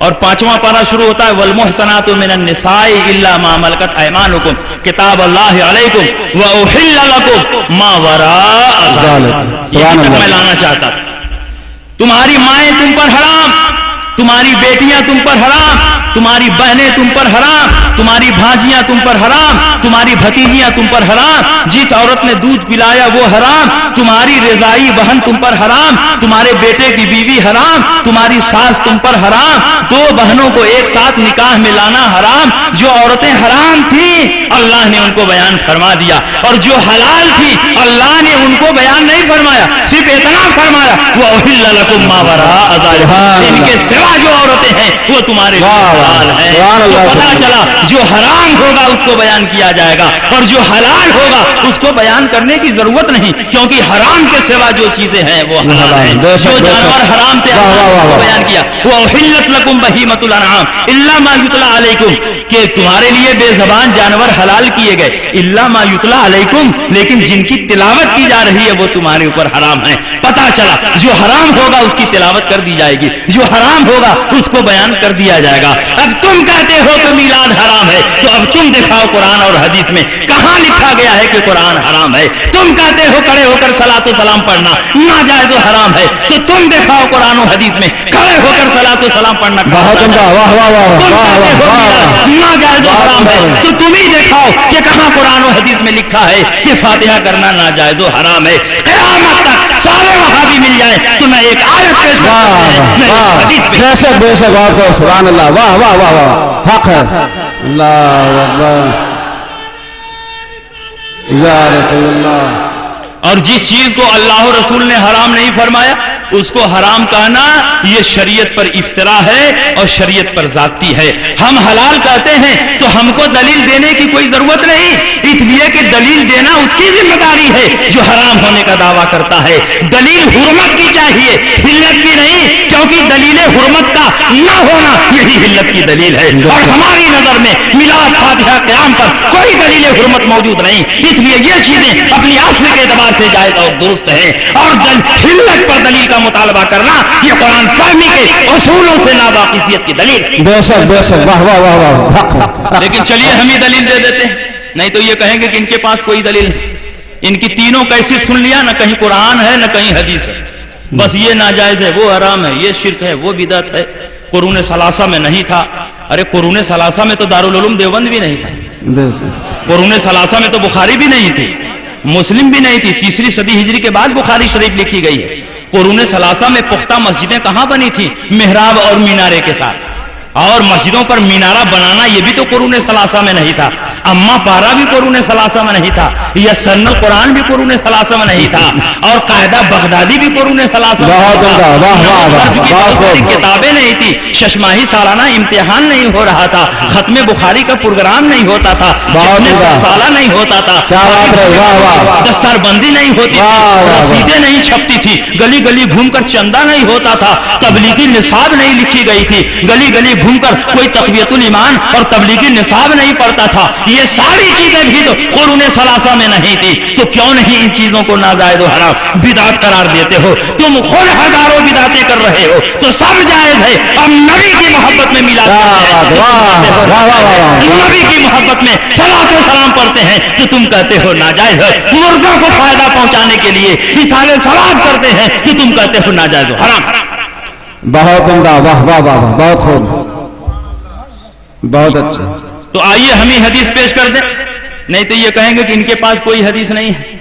S1: اور پانچواں پارہ شروع ہوتا ہے، والمحصنات من النساء الا ما ملکت ایمانکم کتاب اللہ علیکم واحل لکم ما وراء ذلک۔ یہ تک میں لانا چاہتا تھا، تمہاری مائیں تم پر حرام، تمہاری بیٹیاں تم پر حرام، تمہاری بہنیں تم پر حرام، تمہاری بھانجیاں تم پر حرام، تمہاری بھتیجیاں تم پر حرام، جس عورت نے دودھ پلایا وہ حرام، تمہاری رضائی بہن تم پر حرام، تمہارے بیٹے کی بیوی حرام، تمہاری ساس تم پر حرام، دو بہنوں کو ایک ساتھ نکاح میں لانا حرام۔ جو عورتیں حرام تھیں اللہ نے ان کو بیان فرما دیا، اور جو حلال تھی اللہ نے ان کو بیان نہیں فرمایا، صرف اتنا فرمایا وَأُحِلَّ لَكُم مَّا وَرَاءَ ذَلِكَ، ان کے سوا جو عورتیں ہیں وہ تمہارے حلال ہیں۔ تو پتا چلا جو حرام ہوگا اس کو بیان کیا جائے گا، اور جو حلال ہوگا اس کو بیان کرنے کی ضرورت نہیں، کیونکہ حرام کے سوا جو چیزیں ہیں وہ حلال ہیں۔ جو جانور حرام تھے اللہ نے بیان کیا وَأُحِلَّتْ لَكُم بَهِيمَةُ الْأَنْعَامِ إِلَّا مَا يُتْلَىٰ عَلَيْكُمْ، کہ تمہارے لیے بے زبان جانور حلال کیے گئے، الا ما یتلا علیکم، لیکن جن کی تلاوت کی جا رہی ہے وہ تمہارے اوپر حرام ہے۔ پتا چلا جو حرام ہوگا اس کی تلاوت کر دی جائے گی، جو حرام ہوگا اس کو بیان کر دیا جائے گا۔ اب تم کہتے ہو کہ میلاد حرام ہے، تو اب تم دکھاؤ قرآن اور حدیث میں کہاں لکھا گیا ہے کہ قرآن حرام ہے؟ تم کہتے ہو کھڑے ہو کر صلاۃ و سلام پڑھنا ناجائز و حرام ہے، تو تم دکھاؤ قرآن و حدیث میں کھڑے ہو کر صلاۃ و سلام پڑھنا ناجائز و حرام ہے، تو تم ہی دکھاؤ کہ کہاں قرآن و حدیث میں لکھا ہے کہ فاتحہ کرنا ناجائز و حرام ہے۔ قیامت تک سارے وہابی مل جائیں تو میں ایک آیت پیش
S2: بے شک آپ کو سبحان اللہ، واہ واہ واہ واہ، حق ہے اللہ اکبر یا رسول اللہ۔
S1: اور جس چیز کو اللہ و رسول نے حرام نہیں فرمایا اس کو حرام کہنا یہ شریعت پر افطرا ہے اور شریعت پر ذاتی ہے۔ ہم حلال کہتے ہیں تو ہم کو دلیل دینے کی کوئی ضرورت نہیں، اس لیے کہ دلیل دینا اس کی ذمہ داری ہے جو حرام ہونے کا دعویٰ کرتا ہے۔ دلیل حرمت کی چاہیے، حلت کی نہیں، کیونکہ دلیل حرمت کا نہ ہونا یہی حلت کی دلیل ہے، اور ہماری نظر میں میلاد فاتحہ قیام پر کوئی دلیل حرمت موجود نہیں، اس لیے یہ چیزیں اپنی اصل کے اعتبار سے جائز اور درست ہیں، اور حلت پر دلیل کا مطالبہ کرنا یہ قرآن فہمی کے اصولوں سے ناواقفیت کی دلیل۔
S2: بے شک بے شک، واہ واہ واہ واہ، حق۔
S1: لیکن چلیے ہم ہی دلیل دے دیتے ہیں، نہیں تو یہ کہیں گے کہ ان کے پاس کوئی دلیل نہیں۔ ان کی تینوں کیسی سن لیا، نہ کہیں قرآن ہے نہ کہیں حدیث ہے، بس یہ ناجائز ہے، وہ حرام ہے، یہ شرک ہے، وہ بدعت ہے، قرون ثلاثہ میں نہیں تھا۔ ارے قرون ثلاثہ میں تو دارالعلوم دیوبند بھی نہیں تھا، قرون ثلاثہ میں تو بخاری بھی نہیں تھی، مسلم بھی نہیں تھی، تیسری صدی ہجری کے بعد بخاری شریف لکھی گئی ہے۔ قرون ثلاثہ میں پختہ مسجدیں کہاں بنی تھی؟ محراب اور مینارے کے ساتھ، اور مسجدوں پر مینارہ بنانا یہ بھی تو قرون ثلاثہ میں نہیں تھا، اما پارا بھی قرون ثلاثہ میں نہیں تھا۔ یہ سن قرآن بھی قرون ثلاثہ میں نہیں تھا اور قاعدہ بغدادی بھی قرون ثلاثہ میں کتابیں نہیں تھی، ششماہی سالانہ امتحان نہیں ہو رہا تھا، ختم بخاری کا پروگرام نہیں ہوتا تھا، سالہ نہیں ہوتا تھا، دستار بندی نہیں ہوتی تھی، رسیدیں نہیں چھپتی تھی، گلی گلی گھوم کر چندہ نہیں ہوتا تھا، تبلیغی نصاب نہیں لکھی گئی تھی، گلی گلی گھوم کر کوئی تقویت الایمان اور تبلیغی نصاب نہیں پڑتا تھا، یہ ساری چیزیں بھی تو قرون ثلاثہ میں نہیں تھی، تو کیوں نہیں ان چیزوں کو ناجائز و حرام بدعت قرار دیتے ہو؟ تم خود ہزاروں بدعتیں کر رہے ہو تو سب جائز ہے، اب نبی کی محبت میں میلاد نبی کی محبت میں صلاۃ و سلام پڑھتے ہیں تو تم کہتے ہو ناجائز ہے، مردوں کو فائدہ پہنچانے کے لیے اصالے سلام کرتے ہیں تو تم کہتے ہو ناجائز و حرام۔
S2: بہت عمدہ، واہ واہ واہ، بہت خوب، بہت اچھا۔
S1: تو آئیے ہم ہی حدیث پیش کر دیں، نہیں تو یہ کہیں گے کہ ان کے پاس کوئی حدیث نہیں ہے۔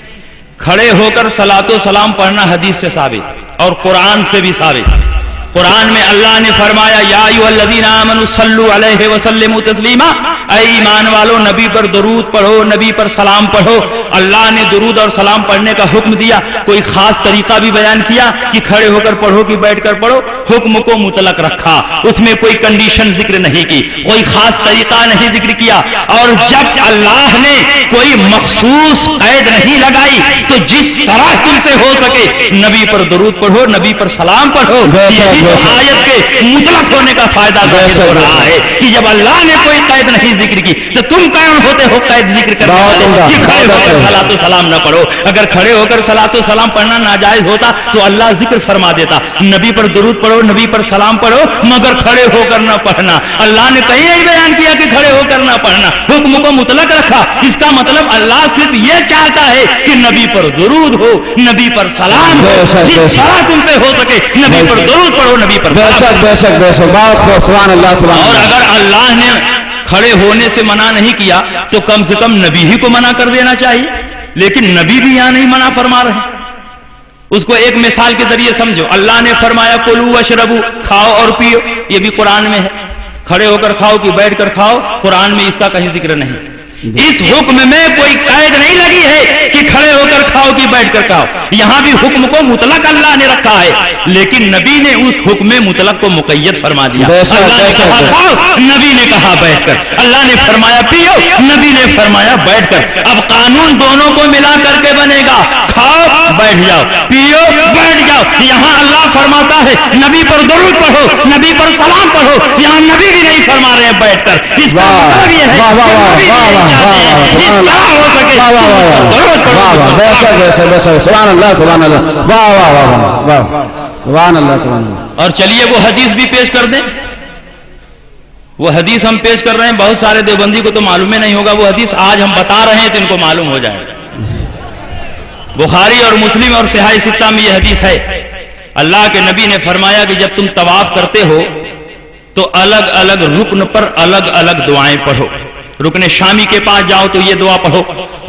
S1: کھڑے ہو کر صلاۃ و سلام پڑھنا حدیث سے ثابت اور قرآن سے بھی ثابت۔ قرآن میں اللہ نے فرمایا یا ایھا الذین آمنوا صلوا علیہ وسلموا تسلیما، اے ایمان والو نبی پر درود پڑھو، نبی پر سلام پڑھو۔ اللہ نے درود اور سلام پڑھنے کا حکم دیا، کوئی خاص طریقہ بھی بیان کیا کہ کھڑے ہو کر پڑھو کہ بیٹھ کر پڑھو، حکم کو مطلق رکھا، اس میں کوئی کنڈیشن ذکر نہیں کی، کوئی خاص طریقہ نہیں ذکر کیا۔ اور جب اللہ نے کوئی مخصوص قید نہیں لگائی تو جس طرح تم سے ہو سکے نبی پر درود پڑھو، نبی پر سلام پڑھو، آیت کے مطلق ہونے کا فائدہ ظاہر ہو رہا ہے کہ جب اللہ نے کوئی قید نہیں ذکر کی تو تم کون ہوتے ہو قید ذکر کرنے والے کہ کھڑے ہو کر صلاۃ و سلام نہ پڑھو؟ اگر کھڑے ہو کر صلاۃ و سلام پڑھنا ناجائز ہوتا تو اللہ ذکر فرما دیتا نبی پر درود پڑھو، نبی پر سلام پڑھو، مگر کھڑے ہو کر نہ پڑھنا۔ اللہ نے کہیں نہیں بیان کیا کہ کھڑے ہو کر نہ پڑھنا، حکم کو مطلق رکھا۔ اس کا مطلب اللہ صرف یہ چاہتا ہے کہ نبی پر درود ہو، نبی پر سلام ہو، جس طرح تم سے ہو سکے نبی پر درود پڑھو، نبی پر
S2: بے شک بے شک بے شک، بہت سبحان اللہ سبحان اللہ۔
S1: اور اگر اللہ نے کھڑے ہونے سے منع نہیں کیا تو کم سے کم نبی ہی کو منع کر دینا چاہیے، لیکن نبی بھی یہاں نہیں منع فرما رہے۔ اس کو ایک مثال کے ذریعے سمجھو، اللہ نے فرمایا کلوا واشربوا، کھاؤ اور پیو، یہ بھی قرآن میں ہے، کھڑے ہو کر کھاؤ کہ بیٹھ کر کھاؤ، قرآن میں اس کا کہیں ذکر نہیں۔ اس حکم میں کوئی قید نہیں لگی ہے کہ کھڑے ہو کر کھاؤ کہ بیٹھ کر کھاؤ، یہاں بھی حکم کو مطلق اللہ نے رکھا ہے، لیکن نبی نے اس حکم مطلق کو مقید فرما دیا۔ اللہ نے کہا کھاؤ، نبی نے کہا بیٹھ کر، اللہ نے فرمایا پیو، نبی نے فرمایا بیٹھ کر۔ اب قانون دونوں کو ملا کر کے بنے گا، کھاؤ بیٹھ جاؤ، پیو بیٹھ جاؤ۔ یہاں اللہ فرماتا ہے نبی پر درود پڑھو، نبی پر سلام پڑھو، یہاں نبی بھی نہیں فرما رہے ہیں بیٹھ کر۔ اس کا مطلب یہ ہے
S2: سبحان اللہ سبحان اللہ، واہ واہ واہ واہ، سبحان اللہ سبحان اللہ۔
S1: اور چلیے وہ حدیث بھی پیش کر دیں، وہ حدیث ہم پیش کر رہے ہیں، بہت سارے دیوبندی کو تو معلوم ہی نہیں ہوگا، وہ حدیث آج ہم بتا رہے ہیں تو ان کو معلوم ہو جائے گا۔ بخاری اور مسلم اور صحیح ستہ میں یہ حدیث ہے، اللہ کے نبی نے فرمایا کہ جب تم طواف کرتے ہو تو الگ الگ رکن پر الگ الگ دعائیں پڑھو۔ رکن شامی کے پاس جاؤ تو یہ دعا پڑھو،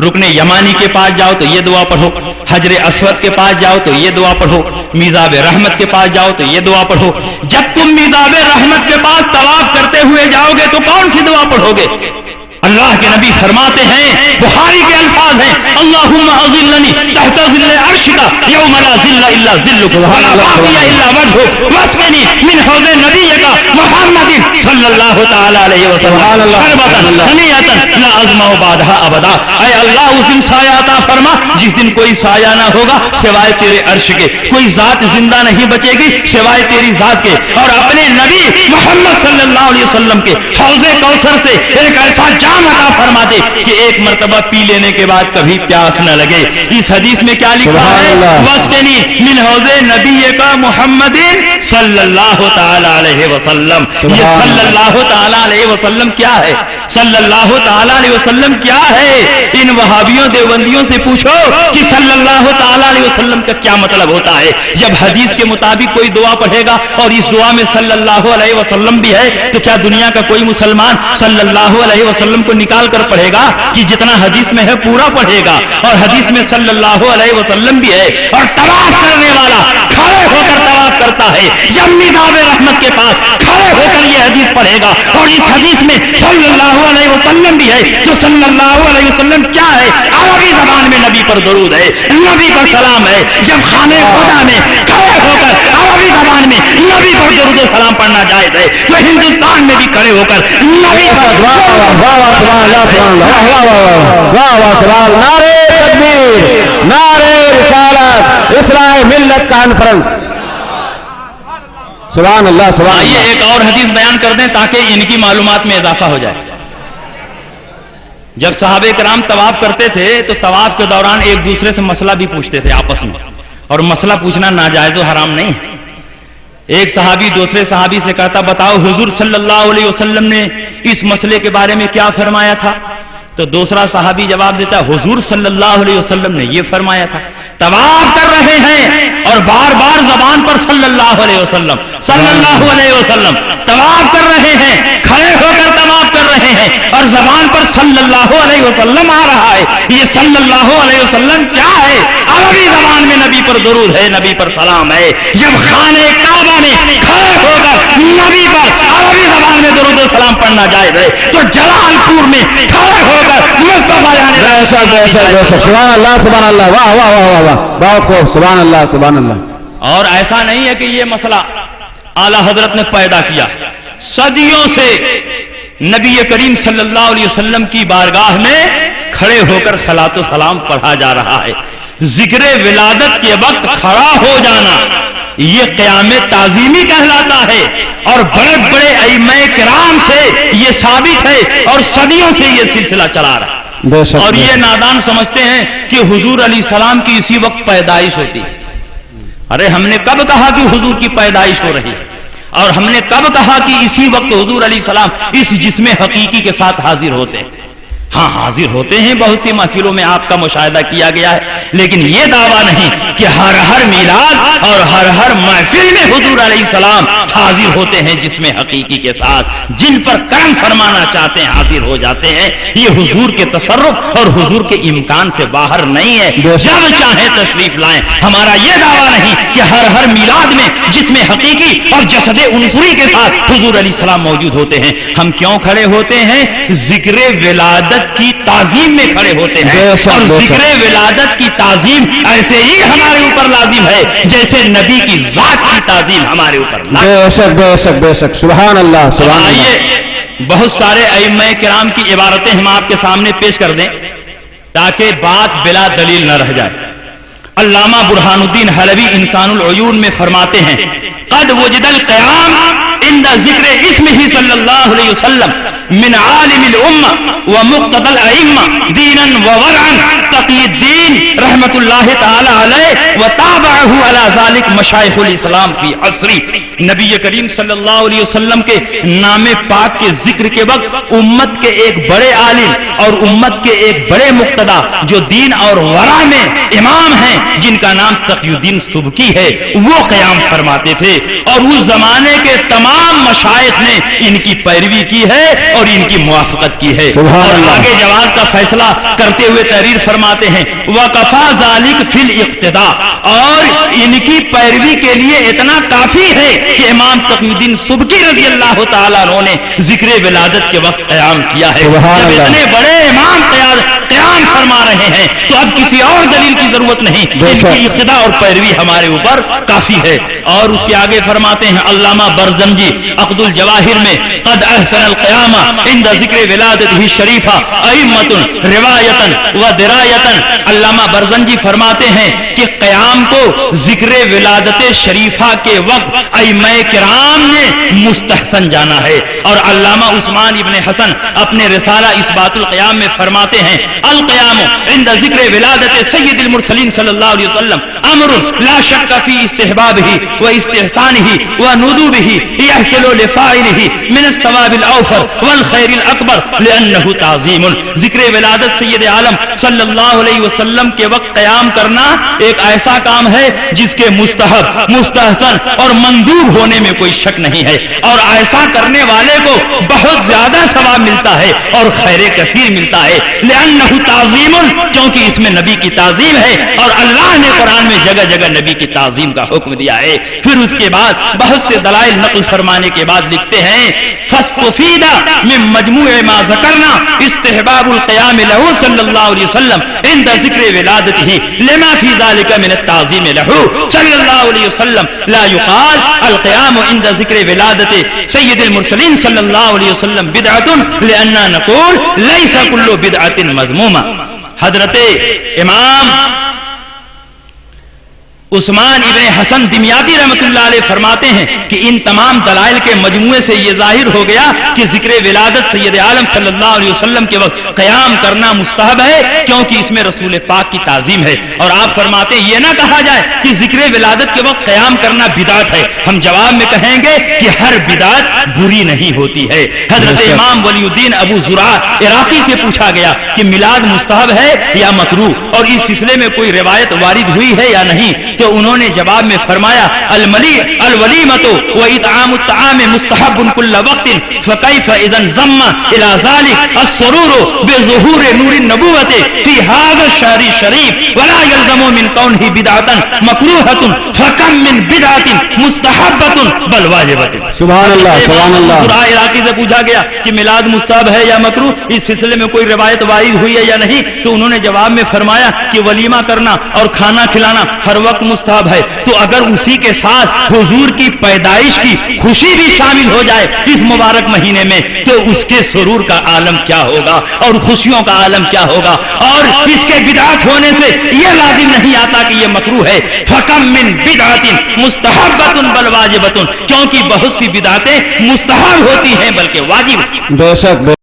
S1: رکن یمانی کے پاس جاؤ تو یہ دعا پڑھو، حجر اسود کے پاس جاؤ تو یہ دعا پڑھو، میزاب رحمت کے پاس جاؤ تو یہ دعا پڑھو۔ جب تم میزاب رحمت کے پاس طواف کرتے ہوئے جاؤ گے تو کون سی دعا پڑھو گے؟ اللہ کے نبی فرماتے ہیں، بخاری کے الفاظ ہیں، اللہم اظلنی تحت ظل عرشک یوم لا ظل الا ظلک ولا باقی الا وجہک واسقنی من حوض نبیک محمد صلی اللہ تعالی علیہ وسلم شربتا ہنیئتا لا اظمأ بعدها ابدا۔ اے اللہ اس دن سایہ عطا فرما جس دن کوئی سایہ نہ ہوگا سوائے تیرے عرش کے، کوئی ذات زندہ نہیں بچے گی سوائے تیری ذات کے، اور اپنے نبی محمد صلی اللہ علیہ وسلم کے حوض کوثر سے ایک ایسا عطا فرما دے کہ ایک مرتبہ پی لینے کے بعد کبھی پیاس نہ لگے۔ اس حدیث میں کیا لکھا ہے؟ واسقنی من حوض نبیک محمد صلی اللہ تعالی علیہ وسلم۔ یہ صلی اللہ تعالی علیہ وسلم کیا ہے؟ صلی اللہ تعالی علیہ وسلم کیا ہے؟ ان وہابیوں دیوبندیوں سے پوچھو کہ صلی اللہ تعالی علیہ وسلم کا کیا مطلب ہوتا ہے۔ جب حدیث کے مطابق کوئی دعا پڑھے گا اور اس دعا میں صلی اللہ علیہ وسلم بھی ہے تو کیا دنیا کا کوئی مسلمان صلی اللہ علیہ وسلم کو نکال کر پڑھے گا کہ جتنا حدیث میں ہے پورا پڑھے گا؟ اور حدیث میں صلی اللہ علیہ وسلم بھی ہے، اور طواف کرنے والا کھڑے ہو کر طواف کرتا ہے، جب میزاب رحمت کے پاس کھڑے ہو کر یہ حدیث پڑھے گا اور اس حدیث میں صلی اللہ علیہ وسلم بھی ہے، تو صلی اللہ علیہ وسلم کیا ہے؟ عربی زبان میں نبی پر درود ہے، نبی پر سلام ہے۔ جب خانہ خدا میں کھڑے ہو کر عربی زبان میں نبی پر درود و سلام پڑھنا جائز ہے، تو ہندوستان میں بھی کھڑے ہو کر نبی پر
S2: نعرے تکبیر، نعرے رسالت، اصلاح ملت کانفرنس، سبحان اللہ سبحان
S1: یہ
S2: اللہ۔
S1: ایک اور حدیث بیان کر دیں تاکہ ان کی معلومات میں اضافہ ہو جائے۔ جب صحابہ کرام طواف کرتے تھے تو طواف کے دوران ایک دوسرے سے مسئلہ بھی پوچھتے تھے آپس میں، اور مسئلہ پوچھنا ناجائز و حرام نہیں ہے۔ ایک صحابی دوسرے صحابی سے کہتا بتاؤ حضور صلی اللہ علیہ وسلم نے اس مسئلے کے بارے میں کیا فرمایا تھا؟ تو دوسرا صحابی جواب دیتا حضور صلی اللہ علیہ وسلم نے یہ فرمایا تھا۔ طواف کر رہے ہیں اور بار بار زبان پر صلی اللہ علیہ وسلم صلی اللہ علیہ وسلم، طواف کر رہے ہیں، کھڑے ہو کر طواف کر رہے ہیں اور زبان پر صلی اللہ علیہ وسلم آ رہا ہے۔ یہ صلی اللہ علیہ وسلم کیا ہے؟ عربی زبان میں نبی پر درود ہے، نبی پر سلام ہے۔ جب خانہ کعبہ میں کھڑے ہو کر نبی پر عربی زبان میں درود و سلام پڑھنا جائز ہے، تو جلال پور میں کھڑے ہو کر مصطفیٰ
S2: بے شک بے شک بے شک، سبحان اللہ سبحان اللہ، واہ واہ واہ واہ واہ، بہت خوب، سبحان اللہ سبحان اللہ۔
S1: اور ایسا نہیں ہے کہ یہ مسئلہ اعلی حضرت نے پیدا کیا، صدیوں سے نبی کریم صلی اللہ علیہ وسلم کی بارگاہ میں کھڑے ہو کر صلاۃ و سلام پڑھا جا رہا ہے۔ ذکر ولادت کے وقت کھڑا ہو جانا یہ قیام تعظیمی کہلاتا ہے، اور بڑے بڑے ائمہ کرام سے یہ ثابت ہے اور صدیوں سے یہ سلسلہ چلا رہا ہے۔
S2: بے شک
S1: اور
S2: بے
S1: یہ
S2: شک۔
S1: نادان سمجھتے ہیں کہ حضور علیہ السلام کی اسی وقت پیدائش ہوتی ہے۔ ارے ہم نے کب کہا کہ حضور کی پیدائش ہو رہی ہے؟ اور ہم نے کب کہا کہ اسی وقت حضور علیہ السلام اس جسم حقیقی کے ساتھ حاضر ہوتے ہیں؟ ہاں حاضر ہوتے ہیں، بہت سی محفلوں میں آپ کا مشاہدہ کیا گیا ہے، لیکن یہ دعویٰ نہیں کہ ہر میلاد اور ہر محفل میں حضور علیہ السلام حاضر ہوتے ہیں جسم حقیقی کے ساتھ۔ جن پر کرم فرمانا چاہتے ہیں حاضر ہو جاتے ہیں۔ یہ حضور کے تصرف اور حضور کے امکان سے باہر نہیں ہے، جب چاہیں تشریف لائیں۔ ہمارا یہ دعویٰ نہیں کہ ہر میلاد میں جسم حقیقی اور جسد عنصری کے ساتھ حضور علیہ السلام موجود ہوتے ہیں۔ ہم کیوں کھڑے ہوتے ہیں؟ ذکر ولادت کی تعظیم میں کھڑے ہوتے ہیں، اور ذکر ولادت کی تعظیم ایسے ہی ہمارے اوپر لازم ہے جیسے نبی کی ذات کی تعظیم ہمارے اوپر لازم ہے۔
S2: بے شک بے شک بے شک، سبحان اللہ سبحان اللہ۔
S1: آئیے بہت سارے ائمہ کرام کی عبارتیں ہم آپ کے سامنے پیش کر دیں تاکہ بات بلا دلیل نہ رہ جائے۔ علامہ برہان الدین حلوی انسان العیون میں فرماتے ہیں قد وجد القیام عند ذکر اسمہ صلی اللہ علیہ وسلم من عالم الامہ ومقتدى الائمہ دینا وورعا تقی الدین رحمت اللہ تعالی علیہ وتابعہ علی ذلک مشایخ الاسلام فی عصری۔ نبی کریم صلی اللہ علیہ وسلم کے نام پاک کے ذکر کے وقت امت کے ایک بڑے عالم اور امت کے ایک بڑے مقتدا جو دین اور ورع میں امام ہیں جن کا نام تقی الدین سبکی ہے، وہ قیام فرماتے تھے، اور اس زمانے کے تمام مشائخ نے ان کی پیروی کی ہے اور ان کی موافقت کی ہے۔ اور آگے جواز کا فیصلہ کرتے ہوئے تحریر فرماتے ہیں وَقَفَا ذَلِكَ فِي الْاِقْتِدَاءِ، اور ان کی پیروی کے لیے اتنا کافی ہے کہ امام تقی الدین سبکی رضی اللہ تعالیٰ عنہ نے ذکر ولادت کے وقت قیام کیا ہے۔ جب اتنے بڑے امام قیام فرما رہے ہیں تو اب کسی اور دلیل کی ضرورت نہیں، ان کی اقتداء اور پیروی ہمارے اوپر کافی ہے۔ اور اس کے آگے فرماتے ہیں علامہ برزنجی عقد الجواہر میں قد احسن القیام عند ذکر ولادتہ شریفہ ائمۃ روایتاً و درایتاً۔ علامہ برزنجی فرماتے ہیں کہ قیام کو ذکر ولادت شریفہ کے وقت ائمہ کرام نے مستحسن جانا ہے۔ اور علامہ عثمان ابن حسن اپنے رسالہ اثبات القیام میں فرماتے ہیں القیام عند ذکر ولادت سید المرسلین صلی اللہ علیہ وسلم امر لا شک فی استحبابہ و استحسانہ و ندوبہ یحصل لفاعلہ من الثواب الاوفر والخیر الاکبر لانہ تعظیم۔ ذکر ولادت سید عالم صلی اللہ علیہ وسلم کے وقت قیام کرنا ایک ایسا کام ہے جس کے مستحب، مستحسن اور مندوب ہونے میں کوئی شک نہیں ہے، اور ایسا کرنے والے کو بہت زیادہ ثواب ملتا ہے اور خیر کثیر ملتا ہے۔ لأنہ تعظیم، کیونکہ اس میں نبی کی تعظیم ہے، اور اللہ نے قرآن میں جگہ جگہ نبی کی تعظیم کا حکم دیا ہے۔ پھر اس کے بعد بہت سے دلائل نقل فرمانے کے بعد لکھتے ہیں فاستفید من مجموع ما ذکرنا استحباب القیام له صلی اللہ علیہ وسلم عند ذکر ولادته لما فی ذلك من التعظیم له صلی اللہ علیہ وسلم لا يقال القیام عند ذکر ولادت سید المرسلین صلی اللہ علیہ وسلم بدعۃ لاننا نقول ليس كل بدعۃ مذمومہ. حضرت امام عثمان ابن حسن دمیاطی رحمۃ اللہ علیہ فرماتے ہیں کہ ان تمام دلائل کے مجموعے سے یہ ظاہر ہو گیا کہ ذکر ولادت سید عالم صلی اللہ علیہ وسلم کے وقت قیام کرنا مستحب ہے کیونکہ اس میں رسول پاک کی تعظیم ہے. اور آپ فرماتے ہیں یہ نہ کہا جائے کہ ذکر ولادت کے وقت قیام کرنا بدعت ہے. ہم جواب میں کہیں گے کہ ہر بدعت بری نہیں ہوتی ہے. حضرت امام ولی الدین ابو زرع عراقی سے پوچھا گیا کہ میلاد مستحب ہے یا مکروہ اور اس سلسلے میں کوئی روایت وارد ہوئی ہے یا نہیں، تو انہوں نے جواب میں فرمایا الولیمۃ واطعام الطعام مستحب کل وقت فکیف اذا ضم الى ذلك السرور بظهور نور النبوۃ فی هذا الشهر الشریف ولا يلزم من كونه بدعۃ مکروہۃ فکم من بدعۃ مستحبۃ بل واجبۃ.
S2: سبحان اللہ سبحان اللہ.
S1: عراقی سے پوچھا گیا کہ میلاد مستحب ہے یا مکروہ، اس سلسلے میں کوئی روایت وارد ہوئی ہے یا نہیں، تو انہوں نے جواب میں فرمایا کہ ولیمہ کرنا اور کھانا کھلانا ہر وقت مستحب ہے. تو اگر اسی کے ساتھ حضور کی پیدائش کی خوشی بھی شامل ہو جائے اس مبارک مہینے میں تو اس کے سرور کا عالم کیا ہوگا اور خوشیوں کا عالم کیا ہوگا. اور اس کے بدعت ہونے سے یہ لازم نہیں آتا کہ یہ مکروہ ہے. فکم من بدعت مستحبۃ بل واجبۃ، کیونکہ بہت سی بدعتیں مستحب ہوتی ہیں بلکہ واجب.
S2: بے شک.